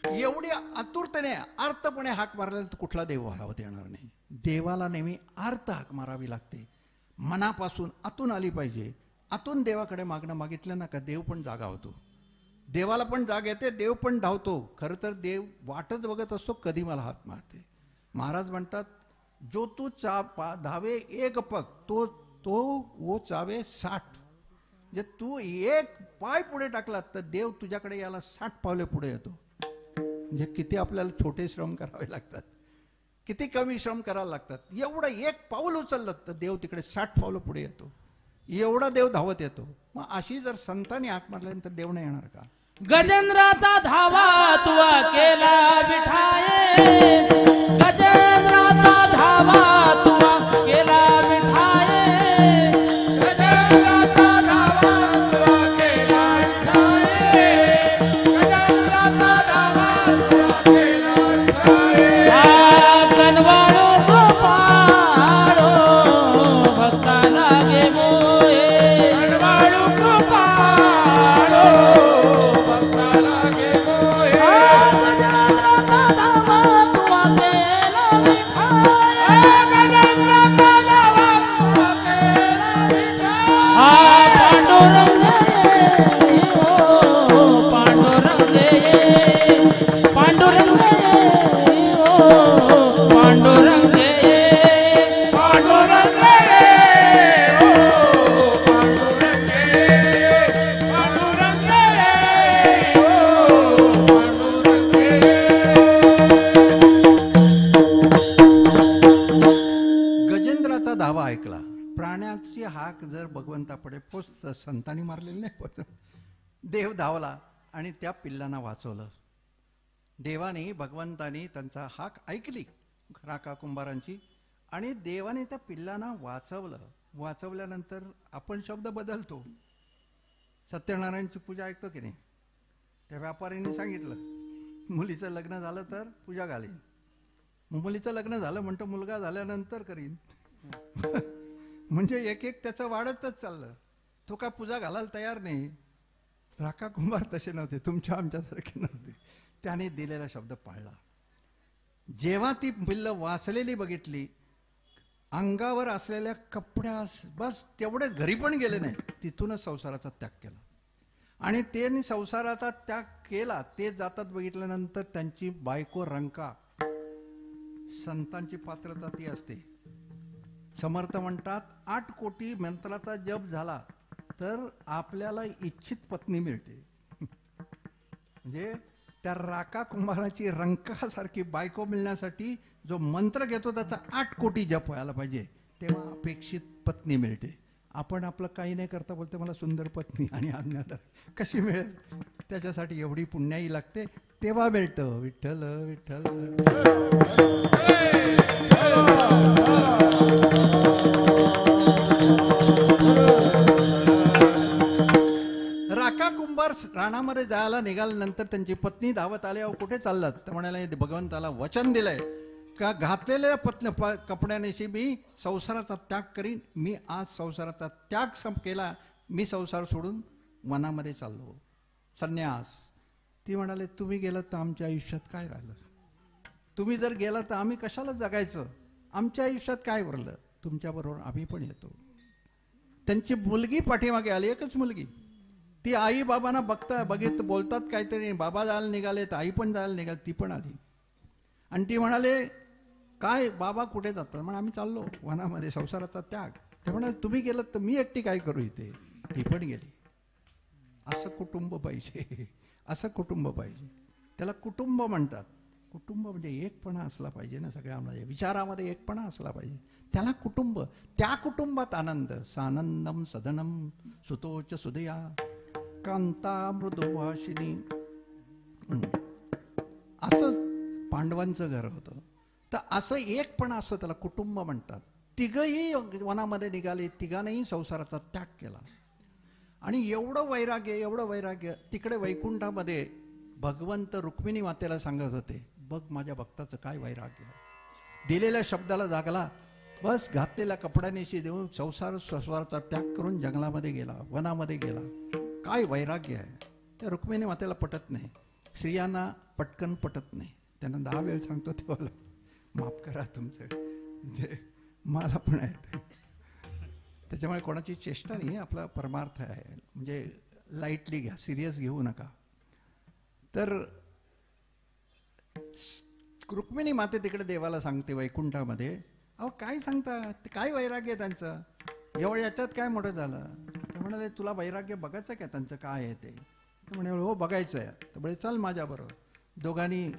Speaker 1: एवढी आतुरतेने आर्तपणे हाक मारल्यानंतर कुठला देव हरावत येणार नाही. देवाला नेहमी आर्त हाक मारावी लागते, मनापासून आतून आली पाहिजे. आतून देवाकडे मागणं मागितलं ना का देव पण जागा होतो, देवाला पण जाग येते, देव पण धावतो. खरं तर देव वाटच बघत असतो कधी मला हात मारते. महाराज म्हणतात, जो तू धावे 1 पग तो वो चावे 60. म्हणजे तू 1 पाय पुढे टाकला तर देव तुझ्याकडे याला 60 पावले पुढे येतो. म्हणजे किती आपल्याला छोटे श्रम करावे लागतात, किती कमी श्रम करायला लागतात. एवढं 1 पाऊल उचललं तर देव तिकडे 60 पावलं पुढे येतो. एवढा देव धावत येतो. मग अशी जर संतांनी हाक मारल्यानंतर देव नाही येणार का?
Speaker 2: गजेंद्राचा धावा तुवा केला विठाये, गजेंद्राचा धावा तुवा केला विठाये, गजेंद्राचा धावा तुवा केला विठाये, गजेंद्राचा धावा तुवा केला विठाये. कनवाळो गोपाळो भक्ता लागे मोये, कनवाळो गोपाळो भक्ता लागे मोये. गजेंद्राचा धावा तुवा केला विठाये, गजेंद्राचा धावा तुवा केला विठाये. पांडुरंग ये ओ पांडुरंग ये, पांडुरंग ये ओ पांडुरंग ये, पांडुरंग ये ओ पांडुरंग ये, पांडुरंग ये ओ पांडुरंग ये.
Speaker 1: गजेंद्राचा धावा ऐकला. प्राण्याची हाक जर भगवंतापुढे पोचत, संतांनी मारलेली नाही पोचत. देव धावला आणि त्या पिल्लांना वाचवलं. देवाने भगवंतानी त्यांचा हाक ऐकली राका कुंभारांची आणि देवाने त्या पिल्लांना वाचवलं. वाचवल्यानंतर आपण शब्द बदलतो. सत्यनारायणची पूजा ऐकतो की नाही? त्या व्यापाऱ्यांनी सांगितलं मुलीचं लग्न झालं तर पूजा घालीन, मुलीचं लग्न झालं म्हणतो मुलगा झाल्यानंतर करीन. म्हणजे एक त्याचं वाढतच चाललं. तो का पूजा घालायला तयार नाही. राका कुंभार तसे नव्हते, तुमच्या आमच्यासारखे नव्हते. त्याने दिलेला शब्द पाळला. जेव्हा ती पिल्लं वाचलेली बघितली, अंगावर असलेल्या कपड्या बस तेवढे घरी पण गेले नाही, तिथूनच संसाराचा त्याग केला. आणि त्यांनी संसाराचा त्याग केला. ते जातात बघितल्यानंतर त्यांची बायको रंका संतांची पात्रता ती असते. समर्थ म्हणतात 8 कोटी मंत्राचा जप झाला तर आपल्याला इच्छित पत्नी मिळते. म्हणजे त्या राका कुंभाराची रंकासारखी बायको मिळण्यासाठी जो मंत्र घेतो त्याचा 8 कोटी जप व्हायला पाहिजे, तेव्हा अपेक्षित पत्नी मिळते. आपण आपलं काही नाही करता बोलते मला सुंदर पत्नी आणि आज्ञाधार कशी मिळेल, त्याच्यासाठी एवढी पुण्याई लागते, तेव्हा मिळतं. विठ्ठल विठ्ठल. राका कुंभार रानामध्ये जायला निघाल्यानंतर त्यांची पत्नी धावत आली. अहो कुठे चाललात? तर म्हणाले भगवंताला वचन दिलंय का घातलेल्या कपड्यानेशी मी संसाराचा त्याग करीन. मी आज संसाराचा त्याग केला, मी संसार सोडून वनामध्ये चाललो, संन्यास. ती म्हणाले तुम्ही गेलात तर आमच्या आयुष्यात काय राहिलं? तुम्ही जर गेलात तर आम्ही कशाला जगायचं? आमच्या आयुष्यात काय उरलं? तुमच्याबरोबर आम्ही पण येतो. त्यांची मुलगी पाठीमागे आली, एकच मुलगी. ती आई बाबांना बघित बोलतात काहीतरी, बाबा जायला निघाले तर आई पण जायला निघाली, ती पण आली. आणि ती म्हणाले काय बाबा कुठे जातात? म्हणा आम्ही चाललो वनामध्ये संसाराचा त्याग. ते म्हणाले तुम्ही गेलात तर मी एकटी काय करू इथे? ती पण गेली. असं कुटुंब पाहिजे, असं कुटुंब पाहिजे. त्याला कुटुंब म्हणतात. कुटुंब म्हणजे एकपणा असला पाहिजे ना, सगळ्यामध्ये विचारामध्ये एकपणा असला पाहिजे, त्याला कुटुंब. त्या कुटुंबात आनंद. सानंदम सदनम सुतोच सुदया कांता मृदुभाषिनी. असं पांडवांचं घर होतं. तर असं एकपणा असतं, त्याला कुटुंब म्हणतात. तिघही वनामध्ये निघाले, तिघांनाही संसाराचा त्याग केला. आणि एवढं वैराग्य तिकडे वैकुंठामध्ये भगवंत रुक्मिणी मातेला सांगत होते, बघ माझ्या भक्ताचं काय वैराग्य. दिलेल्या शब्दाला जागला, बस घातलेल्या कपड्यानेशी देऊन संसाराचा त्याग करून जंगलामध्ये गेला, वनामध्ये गेला. काय वैराग्य आहे. त्या रुक्मिणी मातेला पटत नाही. स्त्रियांना पटकन पटत नाही. त्यांना 10 वेळ सांगतो तेव्हा माफ करा तुमचं, म्हणजे मला पण आहे. त्याच्यामुळे कोणाची चेष्टा नाही, आपला परमार्थ आहे. म्हणजे लाईटली घ्या, सिरियस घेऊ नका. तर रुक्मिणी माते तिकडे देवाला सांगते वैकुंठामध्ये, अहो काय सांगता, काय वैराग्य आहे त्यांचं, एवढं याच्यात काय मोठं झालं? तर म्हणाले तुला वैराग्य बघायचं काय त्यांचं काय आहे ते? तर म्हणे हो बघायचं आहे. तर म्हणे चल माझ्याबरोबर. दोघांनी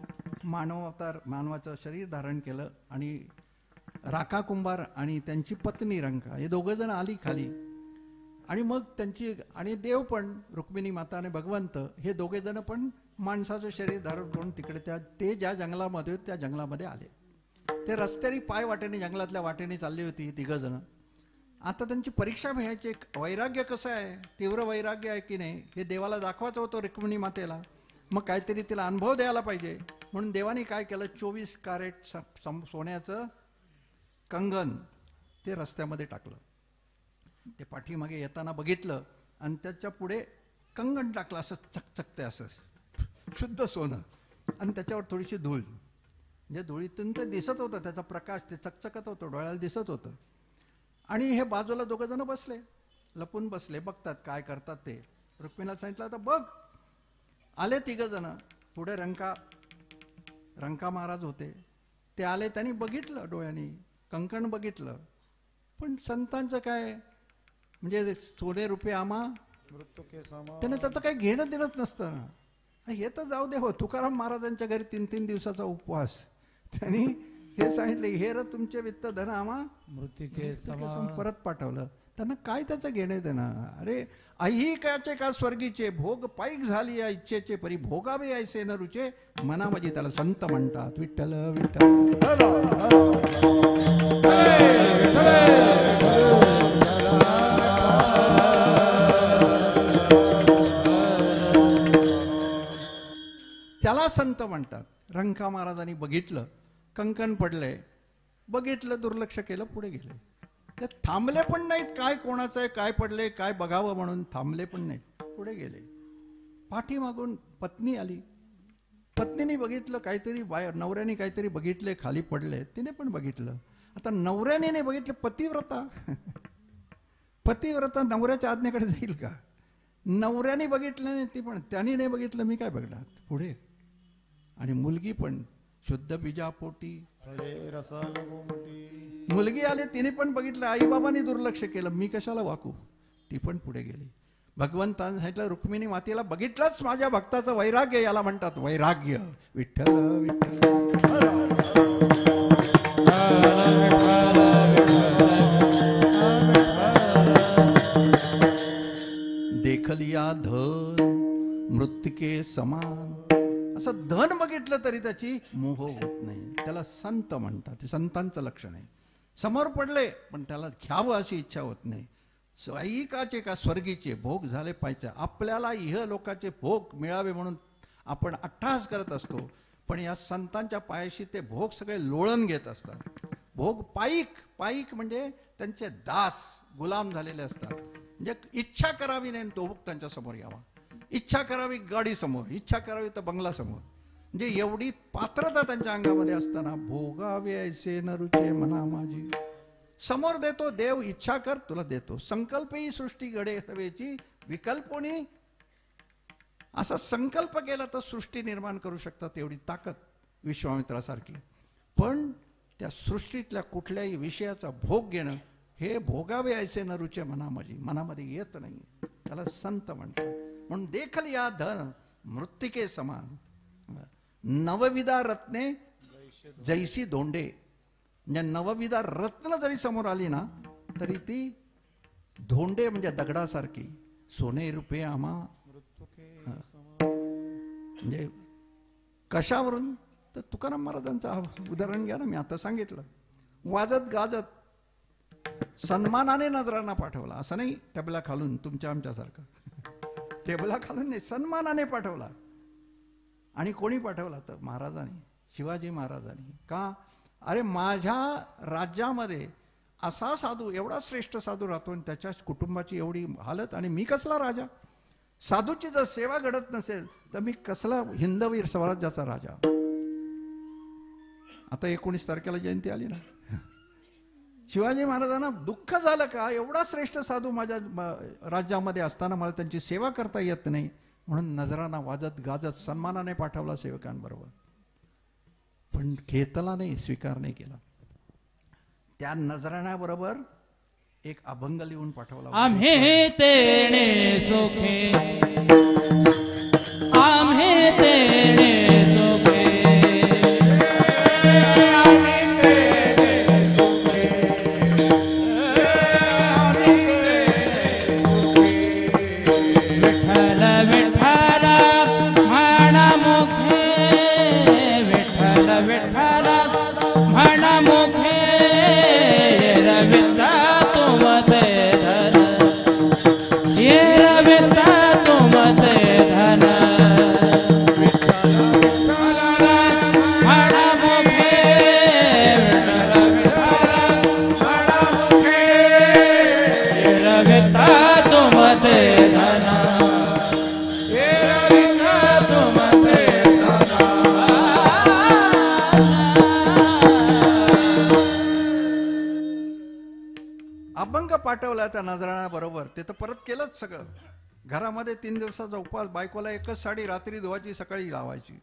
Speaker 1: मानवाचं शरीर धारण केलं आणि राका कुंभार आणि त्यांची पत्नी रंका हे दोघं जण आली खाली. आणि मग त्यांची आणि देव पण, रुक्मिणी माता आणि भगवंत हे दोघे जण पण माणसाचं शरीर धारण करून तिकडे ते ज्या जंगलामध्ये होते त्या जंगलामध्ये आले. ते रस्त्याने पाय वाटेने जंगलातल्या वाटेने चालली होती तिघं जण. आता त्यांची परीक्षा घ्यायची, वैराग्य कसं आहे, तीव्र वैराग्य आहे की नाही हे देवाला दाखवायचं होतं रुक्मिणी मातेला. मग काहीतरी तिला अनुभव द्यायला पाहिजे म्हणून देवाने काय केलं, 24 कॅरेट सोन्याचं कंगन ते रस्त्यामध्ये टाकलं. ते पाठीमागे येताना बघितलं आणि त्याच्या पुढे कंगन टाकलं, असं चकचकते, असं शुद्ध सोनं. आणि त्याच्यावर थोडीशी धूळ, म्हणजे धुळीतून ते दिसत होतं, त्याचा प्रकाश ते चकचकत होतं, डोळ्याला दिसत होतं. आणि हे बाजूला दोघं जण बसले, लपून बसले, बघतात काय करतात ते. रुक्मिणीला सांगितलं आता बघ. आले तिघं जण. पुढे रंका महाराज होते, ते आले. त्यांनी बघितलं डोळ्यांनी, कंकण बघितलं. पण संतांचं काय, म्हणजे सोने रुपये आमा त्याने त्याचं काही घेणं देणंच नसतं. हे तर जाऊ दे. हो तुकाराम महाराजांच्या घरी 3-3 दिवसाचा उपवास. त्यांनी हे सांगितले, हे र तुमचे वित्त धन आम्हा मृत्युके सम परत पाठवलं. त्यांना काय त्याचं घेणे देणं. अरे ऐहिकाचे का स्वर्गीचे भोग पाईक झाली या इच्छेचे परी भोगावे ऐसे न रुचे मना म्हणजे त्याला संत म्हणतात. विठ्ठल विठ्ठल. त्याला संत म्हणतात. रंका महाराजांनी बघितलं, कंकण पडले, बघितलं, दुर्लक्ष केलं, पुढे गेले. ते थांबले पण नाहीत, काय कोणाचं आहे काय पडले काय बघावं म्हणून थांबले पण नाहीत, पुढे गेले. पाठीमागून पत्नी आली. पत्नीने बघितलं काहीतरी, नवऱ्याने काहीतरी बघितले, खाली पडले, तिने पण बघितलं. आता नवऱ्याने नाही बघितलं, पतिव्रता नवऱ्याच्या आज्ञेकडे जाईल का? नवऱ्याने बघितलं नाही, ती पण त्याने नाही बघितलं, मी काय बघणार पुढे. आणि मुलगी पण शुद्ध बीजापोटी
Speaker 3: फळे रसाल गोमटी.
Speaker 1: मुलगी आली, तिने पण बघितलं, आई बाबांनी दुर्लक्ष केलं, मी कशाला वाकू, ती पण पुढे गेली. भगवंतानं सांगितलं रुक्मिणी मातेला, बघितलंच माझ्या भक्ताचं वैराग्य, याला म्हणतात वैराग्य. विठ्ठल विठ्ठल देखलिया धन मृत्तिके समान. असं धन बघितलं तरी त्याची मोह होत नाही, त्याला संत म्हणतात. ते संतांचं लक्षण आहे. समोर पडले पण त्याला घ्यावं अशी इच्छा होत नाही. स्वैकाचे का स्वर्गीचे भोग झाले पाहिजे. आपल्याला इह लोकाचे भोग मिळावे म्हणून आपण अट्टहास करत असतो, पण या संतांच्या पायाशी ते भोग सगळे लोळण घेत असतात. भोग पाईक, पाईक म्हणजे त्यांचे दास, गुलाम झालेले असतात. म्हणजे इच्छा करावी नाही तो भोग त्यांच्या समोर यावा. इच्छा करावी गाडी समोर, इच्छा करावी तर बंगला समोर. म्हणजे एवढी पात्रता त्यांच्या अंगामध्ये असताना भोगावे ऐसे न रुचे मना माझी. समोर देतो देव, इच्छा कर तुला देतो. संकल्प ही सृष्टी घडे हवेची, विकल्पोनी असा संकल्प केला तर सृष्टी निर्माण करू शकतात, एवढी ताकद विश्वामित्रासारखी. पण त्या सृष्टीतल्या कुठल्याही विषयाचा भोग घेणं हे भोगावे ऐसे न रुचे मना माझी, मनामध्ये येत नाही. त्याला संत म्हणतात. म्हणून देखल या धन मृत्तिके समान. नवविधा रत्ने जैसी धोंडे. म्हणजे नवविधा रत्न जरी समोर आली ना तरी ती धोंडे म्हणजे दगडासारखी. सोने रुपये आम्हा म्हणजे कशावरून, तर तुकाराम महाराजांचं उदाहरण घ्या ना, मी आता सांगितलं. वाजत गाजत सन्मानाने नजरांना पाठवला, असं नाही टेबला खालून तुमच्या आमच्यासारखं. टेबला खालून नाही, सन्मानाने पाठवला. आणि कोणी पाठवला तर महाराजांनी, शिवाजी महाराजांनी. का? अरे माझ्या राज्यामध्ये असा साधू, एवढा श्रेष्ठ साधू राहतो आणि त्याच्या कुटुंबाची एवढी हालत, आणि मी कसला राजा? साधूची जर सेवा घडत नसेल तर मी कसला हिंदवी स्वराज्याचा राजा? आता 19 तारखेला जयंती आली ना. शिवाजी महाराजांना दुःख झालं का? एवढा श्रेष्ठ साधू माझ्या राज्यामध्ये असताना मला त्यांची सेवा करता येत नाही, म्हणून नजराना वाजत गाजत सन्मानाने पाठवला सेवकांबरोबर. पण घेतला नाही, स्वीकार नाही केला. त्या नजराण्याबरोबर एक अभंग लिहून पाठवला.
Speaker 2: आम्ही तेने सुखे, आम्ही तेने सुखे,
Speaker 1: पाठवला त्या नजराण्याबरोबर. ते तर परत केलंच सगळं. घरामध्ये 3 दिवसाचा उपवास, बायकोला एकच साडी रात्री धुवायची, सकाळी लावायची.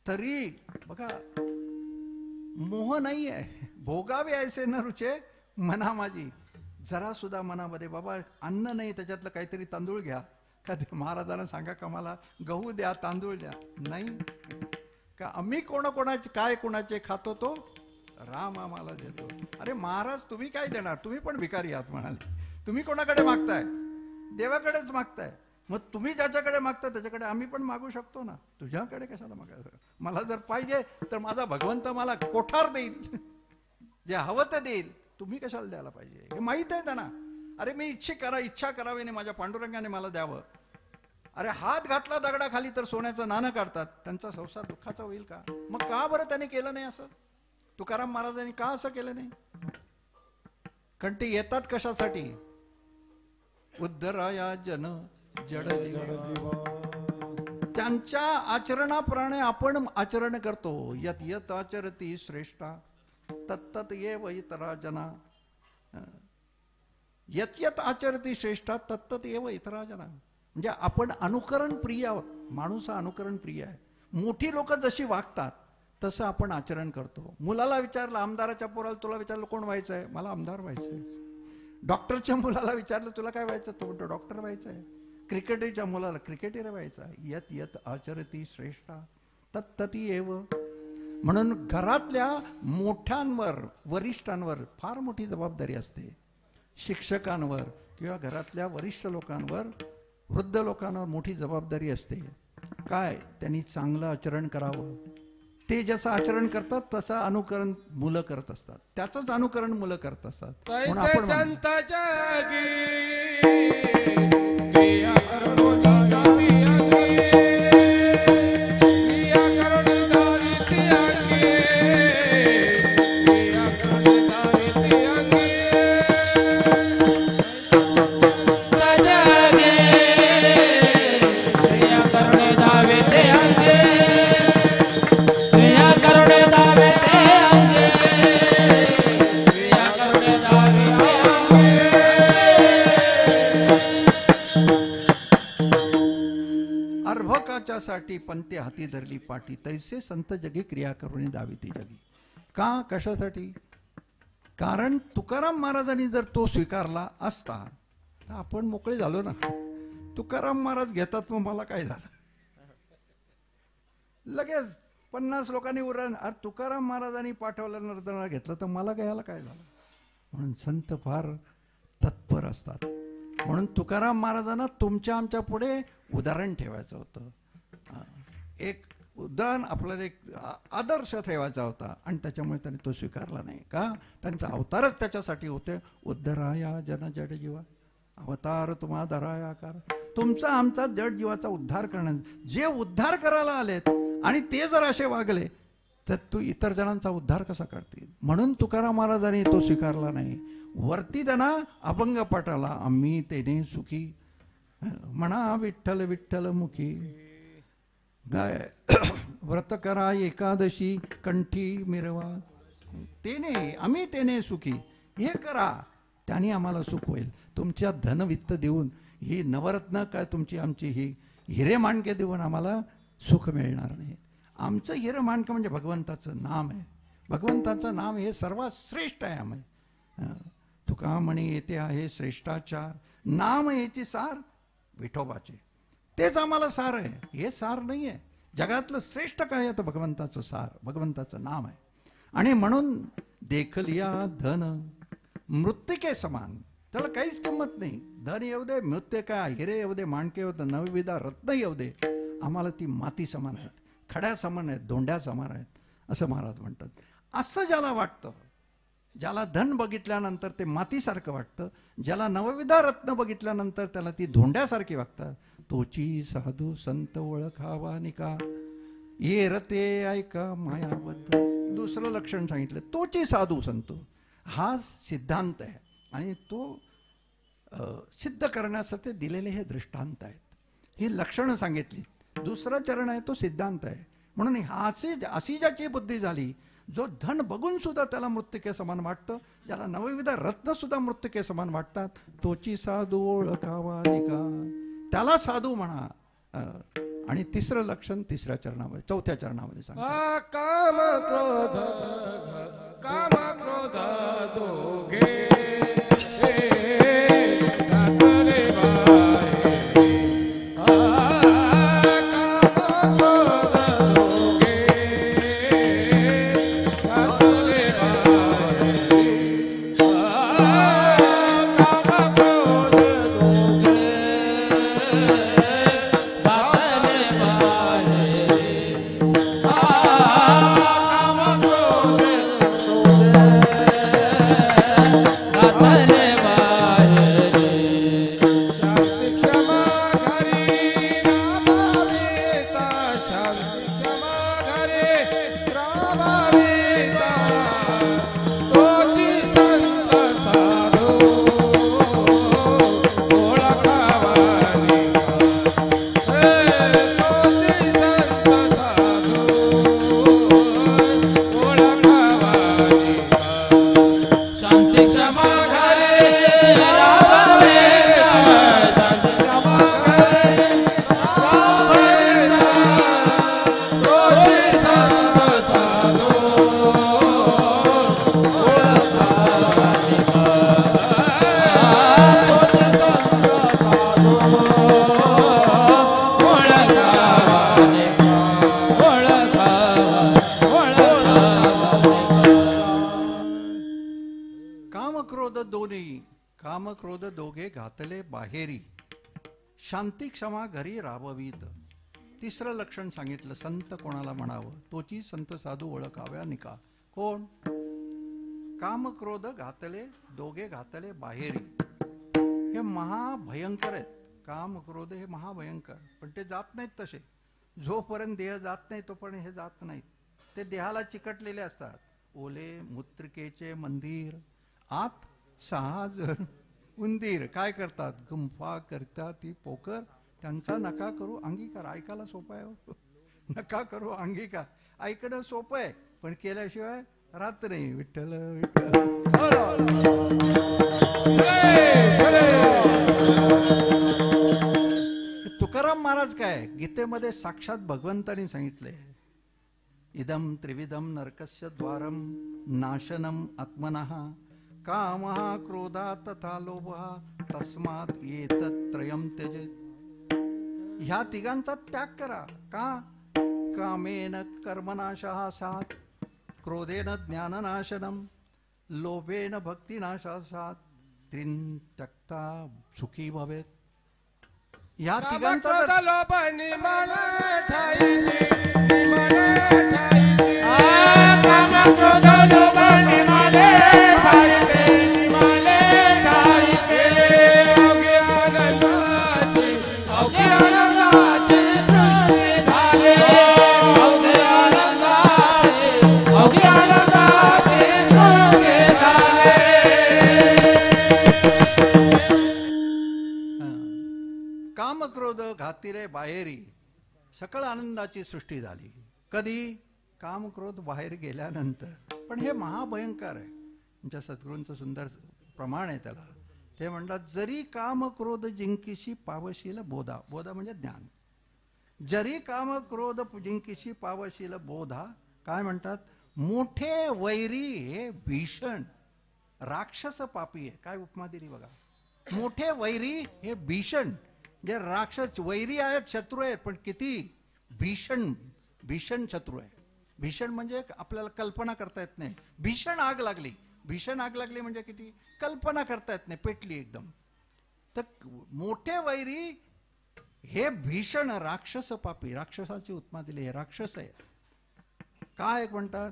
Speaker 1: तरी बघा मोह नाही आहे. भोगावे ऐसे न रुचे मना माझी. जरा सुद्धा मनामध्ये बाबा अन्न नाही, त्याच्यातलं काहीतरी तांदूळ घ्या. कधी महाराजांना सांगा का मला गहू द्या, तांदूळ द्या. नाही का आम्ही कोणाचे काय कोणाचे खातो तो राम आम्हाला देतो. अरे महाराज तुम्ही काय देणार? तुम्ही पण भिकारी आहात म्हणाले. तुम्ही कोणाकडे मागताय? देवाकडेच मागताय. मग तुम्ही ज्याच्याकडे मागता त्याच्याकडे आम्ही पण मागू शकतो ना. तुझ्याकडे कशाला मागायचं? मला जर पाहिजे तर माझा भगवंत मला कोठार देईल, जे हवं ते देईल. तुम्ही कशाला द्यायला पाहिजे? हे माहीत आहे त्यांना. अरे मी इच्छा करावी नाही, माझ्या पांडुरंगाने मला द्यावं. अरे हात घातला दगडाखाली तर सोन्याचं नाणं काढतात. त्यांचा संसार दुःखाचा होईल का? मग का बरं त्याने केलं नाही असं? तुकाराम महाराजांनी का असं केलं नाही? कारण ते येतात कशासाठी? उद्धराया जन जड जीवा. त्यांच्या आचरणाप्रमाणे आपण आचरण करतो. यत यत आचरती श्रेष्ठा तत्तत एव इतरा जना. यत यत आचरती श्रेष्ठा तत्तत एव इतरा जना. म्हणजे आपण अनुकरण प्रिय आहोत. माणूस हा अनुकरण प्रिय आहे. मोठी लोक जशी वागतात तसं आपण आचरण करतो. मुलाला विचारलं, आमदाराच्या पोराला तुला विचारलं कोण व्हायचं आहे, मला आमदार व्हायचं आहे. डॉक्टरच्या मुलाला विचारलं तुला काय व्हायचं, तो म्हणतो डॉक्टर व्हायचं आहे. क्रिकेटरच्या मुलाला क्रिकेटर व्हायचं आहे. यत यत आचरती श्रेष्ठा तत्तती एव. म्हणून घरातल्या मोठ्यांवर, वरिष्ठांवर फार मोठी जबाबदारी असते. शिक्षकांवर किंवा घरातल्या वरिष्ठ लोकांवर, वृद्ध लोकांवर मोठी जबाबदारी असते. काय, त्यांनी चांगलं आचरण करावं. ते जसं आचरण करतात तसं अनुकरण मुलं करत असतात, त्याचंच अनुकरण मुलं करत असतात. म्हणून आपण साठी पंते हाती धरली पाठी, तैसे संत जगी क्रिया करून दावी ती जगी. का, कशासाठी? कारण तुकाराम महाराजांनी जर तो स्वीकारला असता तर आपण मोकळे झालो ना. तुकाराम महाराज घेतात, मग मला काय झालं? लगेच 50 लोकांनी उरण, अरे तुकाराम महाराजांनी पाठवलं नर्दना घेतलं तर मला घ्यायला काय झालं? म्हणून संत फार तत्पर असतात. म्हणून तुकाराम महाराजांना तुमच्या आमच्या पुढे उदाहरण ठेवायचं होतं. एक उदाहरण, आपल्याला एक आदर्श ठेवायचा होता आणि त्याच्यामुळे त्यांनी तो स्वीकारला नाही. का? त्यांचा अवतारच त्याच्यासाठी होते. उद्धराया जन जड जीवा, अवतार तुम्हा धराया कार. तुमचा आमचा जड जीवाचा उद्धार करण्यात, जे उद्धार करायला आलेत आणि ते जर असे वागले तर तू इतर जणांचा उद्धार कसा करतील? म्हणून तुकाराम महाराजांनी तो स्वीकारला नाही. वरती त्यांना अभंग पाठाला, आम्ही तेने सुखी म्हणा विठ्ठल विठ्ठल मुखी. गाय व्रत करा एकादशी कंठी मिरवा, तेने आम्ही तेने सुखी. हे करा, त्याने आम्हाला सुख होईल. तुमच्या धनवित्त देऊन, ही नवरत्न काय तुमची आमची ही हिरे माणके देऊन आम्हाला सुख मिळणार नाही. आमचं हिरे माणकं म्हणजे भगवंताचं नाम आहे. भगवंताचं नाम हे सर्वात श्रेष्ठ आहे. आम्ही तुका म्हणे येते आहे श्रेष्ठाचार, नाम याची सार विठोबाचे, तेच आम्हाला सार आहे. हे सार नाही आहे. जगातलं श्रेष्ठ काय आहे तर भगवंताचं सार, भगवंताचं नाम आहे. आणि म्हणून देखलिया धन मृत्तिके समान, त्याला काहीच किंमत नाही. धन येऊ दे, मृत्यू काय, हिरे येऊ दे, माणके येऊ दे, नवविधा रत्न येऊ दे, आम्हाला ती माती समान आहेत, खड्या समान आहेत, धोंड्या समान आहेत, असं महाराज म्हणतात. असं ज्याला वाटतं, ज्याला धन बघितल्यानंतर ते मातीसारखं वाटतं, ज्याला नवविधा रत्न बघितल्यानंतर त्याला ती धोंड्यासारखी वागतात, तोची साधू संत ओळखावा निका, ये रते ऐका मायाबद्ध. दुसरं लक्षण सांगितलं, तोची साधू संत. हा सिद्धांत आहे आणि तो सिद्ध करण्यासाठी दिलेले हे दृष्टांत आहेत. ही लक्षणं सांगितली. दुसरं चरण आहे तो सिद्धांत आहे. म्हणून अशी ज्याची बुद्धी झाली, जो धन बघून सुद्धा त्याला मृत्तिके समान वाटतं, ज्याला नवविध रत्न सुद्धा मृत्तिके समान वाटतात, तोची साधू ओळखावा निका, त्याला साधू म्हणा. आणि तिसरं लक्षण तिसऱ्या चरणामध्ये, चौथ्या चरणामध्ये सांगतात,
Speaker 4: काम क्रोध दोघे
Speaker 1: क्रोध दोघे घातले बाहेरी, शांती क्षमा घरी राबवीत. तिसरं लक्षण सांगितलं, संत कोणाला म्हणावं, तोची संत साधू ओळखाव्या निका. कोण? काम क्रोध घातले दोघे घातले बाहेरी. हे महाभयंकर आहेत. काम क्रोध हे महाभयंकर, पण ते जात नाहीत तसे. जोपर्यंत देह जात नाही तोपर्यंत हे जात नाहीत. ते देहाला चिकटलेले असतात. ओले मुत्रिकेचे मंदिर, आत 6 जण उंदीर. काय करतात? गुंफा करतात ती पोकर. त्यांचा नका करू अंगीकार. ऐकायला सोपं आहे हो. नका करू अंगीकार ऐकणं सोपं आहे, पण केल्याशिवाय राहत नाही. विठ्ठल विठ्ठल. तुकाराम महाराज काय गीतेमध्ये साक्षात भगवंतांनी सांगितले, इदम त्रिविधम नरकस्य द्वारम नाशनम आत्मनः कामः क्रोधा तथा लोभः तस्मात् एतत्त्रयं त्यजेत. ह्या तिघांचा त्याग करा. का? कामेन कर्मनाशः सात, क्रोधेन ज्ञाननाशनम, लोभेन भक्तिनाशः सात, त्रिन त्यक्ता सुखी भवेत. ह्या तिघांचा
Speaker 4: क्रोध लोभ निमन ठाईचे, निमन ठाईचे.
Speaker 2: काम क्रोध लोभ निमन ठाईचे, निमन ठाईचे.
Speaker 4: अवघे आनंदाचे
Speaker 2: सृष्टी झाले. अवघे आनंदाचे सृष्टी झाले.
Speaker 1: काम क्रोध घातिरे बाहेरी, सकळ आनंदाची सृष्टी झाली. कधी? काम क्रोध बाहेर गेल्यानंतर. पण हे महाभयंकर आहे. तुमच्या सद्गुरूंचं सुंदर प्रमाण आहे त्याला. ते म्हणतात, जरी काम क्रोध जिंकीशी पावशील बोधा. बोधा म्हणजे ज्ञान. जरी काम क्रोध जिंकीशी पावशील बोधा. काय म्हणतात? मोठे वैरी हे भीषण राक्षस पापी आहे. काय उपमा दिली बघा. मोठे वैरी हे भीषण, जे राक्षस वैरी आहेत, शत्रू आहेत, पण किती भीषण भीषण शत्रू आहे. भीषण म्हणजे आपल्याला कल्पना करता येत नाही. भीषण आग लागली. भीषण आग लागली म्हणजे किती कल्पना करता येत नाही, पेटली एकदम. तर मोठे वैरी हे भीषण राक्षस पापी. राक्षसाची उपमा दिली. हे राक्षस आहे. काय म्हणतात?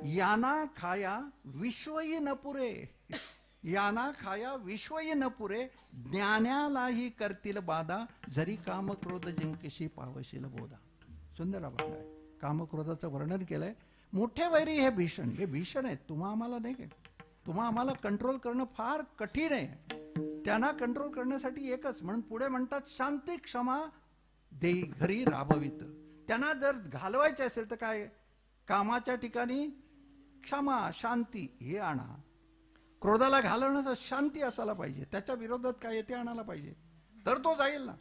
Speaker 1: याना खाया विश्वही न पुरे. याना खाया विश्वही न पुरे, ज्ञानालाही करतील बाधा, जरी काम क्रोध जिंकशी पावशील बोधा. सुंदर अभंग आहे. कामक्रोधाचं वर्णन केलंय. मोठे वैरी हे भीषण, हे भीषण आहेत. तुम्हा आम्हाला नाही काय, तुम्हा आम्हाला कंट्रोल करणं फार कठीण आहे. त्यांना कंट्रोल करण्यासाठी एकच, म्हणून पुढे म्हणतात, शांती क्षमा देई घरी राबवित. त्यांना जर घालवायचे असेल तर काय? कामाच्या ठिकाणी क्षमा शांती हे आणा. क्रोधाला घालवण्याचा शांती असायला पाहिजे. त्याच्या विरोधात काय ते आणायला पाहिजे, तर तो जाईल ना.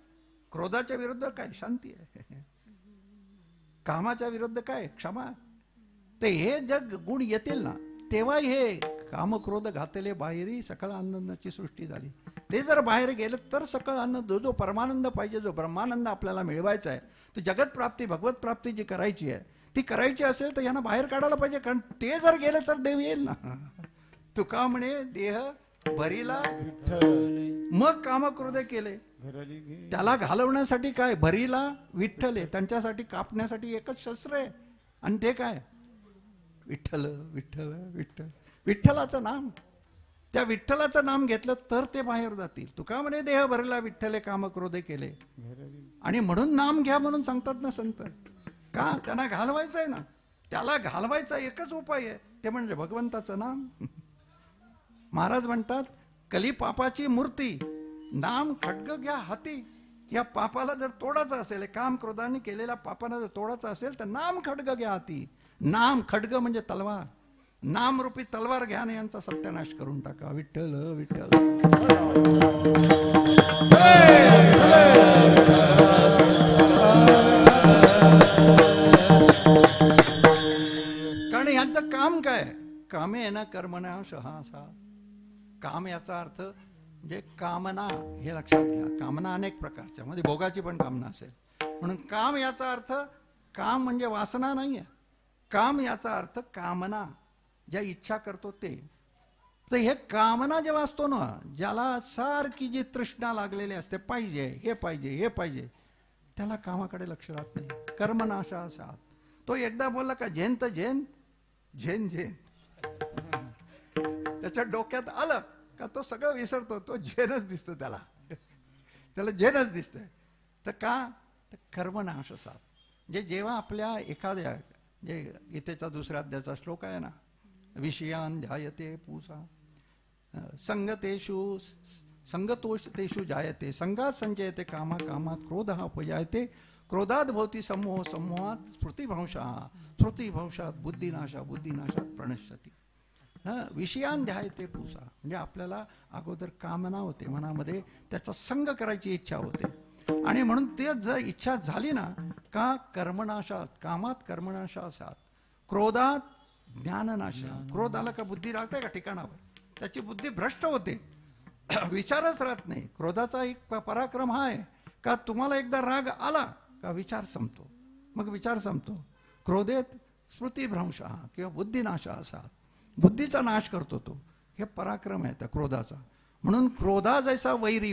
Speaker 1: क्रोधाच्या विरुद्ध काय? शांती आहे. कामाच्या विरुद्ध काय? क्षमा. ते हे जग गुण येतील ना, तेव्हा हे काम क्रोध घातले बाहेरी, सकळ आनंदाची सृष्टी झाली. ते जर बाहेर गेले तर सकळ आनंद, जो परमानंद पाहिजे, जो ब्रह्मानंद आपल्याला मिळवायचा आहे, तो जगत प्राप्ती भगवत प्राप्ती जी करायची आहे, ती करायची असेल तर यांना बाहेर काढायला पाहिजे. कारण ते जर गेले तर देव येईल ना. तुका म्हणे देह भरीला, मग कामक्रोध केले. त्याला घालवण्यासाठी काय? भरीला विठ्ठल आहे. त्यांच्यासाठी कापण्यासाठी एकच शस्त्र आहे, आणि ते काय? विठ्ठल विठ्ठल विठ्ठल. विठ्ठलाचं नाम. त्या विठ्ठलाचं नाम घेतलं तर ते बाहेर जातील. तुका म्हणे देह भरला विठ्ठले कामक्रोधे केले. आणि म्हणून नाम घ्या म्हणून सांगतात ना संत. का? त्यांना घालवायचं आहे ना. त्याला घालवायचा एकच उपाय आहे, ते म्हणजे भगवंताचं नाम. महाराज म्हणतात, कली पापाची मूर्ती, नाम खड्ग घ्या हाती. या पापाला जर तोडायचं असेल, काम क्रोधाने केलेल्या पापाला जर तोडायचं असेल तर नाम खड्ग घ्या हाती. नाम खड्ग म्हणजे तलवार. नामरूपी तलवार घ्या आणि यांचा सत्यानाश करून टाका. विठ्ठल विठ्ठल. कारण यांचं काम काय? कामे न कर्मणा शहासा. काम याचा अर्थ म्हणजे कामना, हे लक्षात घ्या. कामना अनेक प्रकारच्या, मध्ये भोगाची पण कामना असेल. म्हणून काम याचा अर्थ, काम म्हणजे वासना नाही आहे. काम याचा अर्थ कामना, ज्या इच्छा करतो ते. तर हे कामना जेव्हा असतो ना, ज्याला सारखी जी तृष्णा लागलेली असते, पाहिजे हे पाहिजे हे पाहिजे, त्याला कामाकडे लक्ष राहत नाही. कर्मनाशा सात. तो एकदा बोलला का झेन तर झेन, झेन झेन, त्याच्या डोक्यात आलं का तो सगळं विसरतो. तो झेनच दिसतो त्याला, त्याला झेनच दिसतंय. तर का? तर कर्मनाश सात. म्हणजे जेव्हा आपल्या एखाद्या, जे गीतेचा दुसऱ्या अध्यायाचा श्लोक आहे ना, विषयान ध्यायते पूसा संगतेषु संगतोषतेषु जायते संगात संजयते कामा कामात क्रोधः उपजायते क्रोधात भवति सम्मोह सम्मोहात स्मृतिभ्रंशः स्मृतिभ्रंशात बुद्धिनाशा बुद्धिनाशात प्रणश्यति. विषयान ध्यायते पूसा म्हणजे आपल्याला अगोदर कामना होते मनामध्ये, त्याचा संग करायची इच्छा होते, आणि म्हणून ते जर इच्छा झाली ना का कर्मनाशात, कामात कर्मनाशात, क्रोधात ज्ञाननाशा. क्रोध आला का बुद्धी राहते का ठिकाणावर, त्याची बुद्धी भ्रष्ट होते, विचारच राहत नाही. क्रोधाचा एक पराक्रम हा आहे का तुम्हाला एकदा राग आला का विचार संपतो, मग विचार संपतो. क्रोधेत स्मृतिभ्रंशः किंवा बुद्धिनाशा असात, बुद्धीचा नाश करतो तो. हे पराक्रम आहे त्या क्रोधाचा. म्हणून क्रोधा जैसा वैरी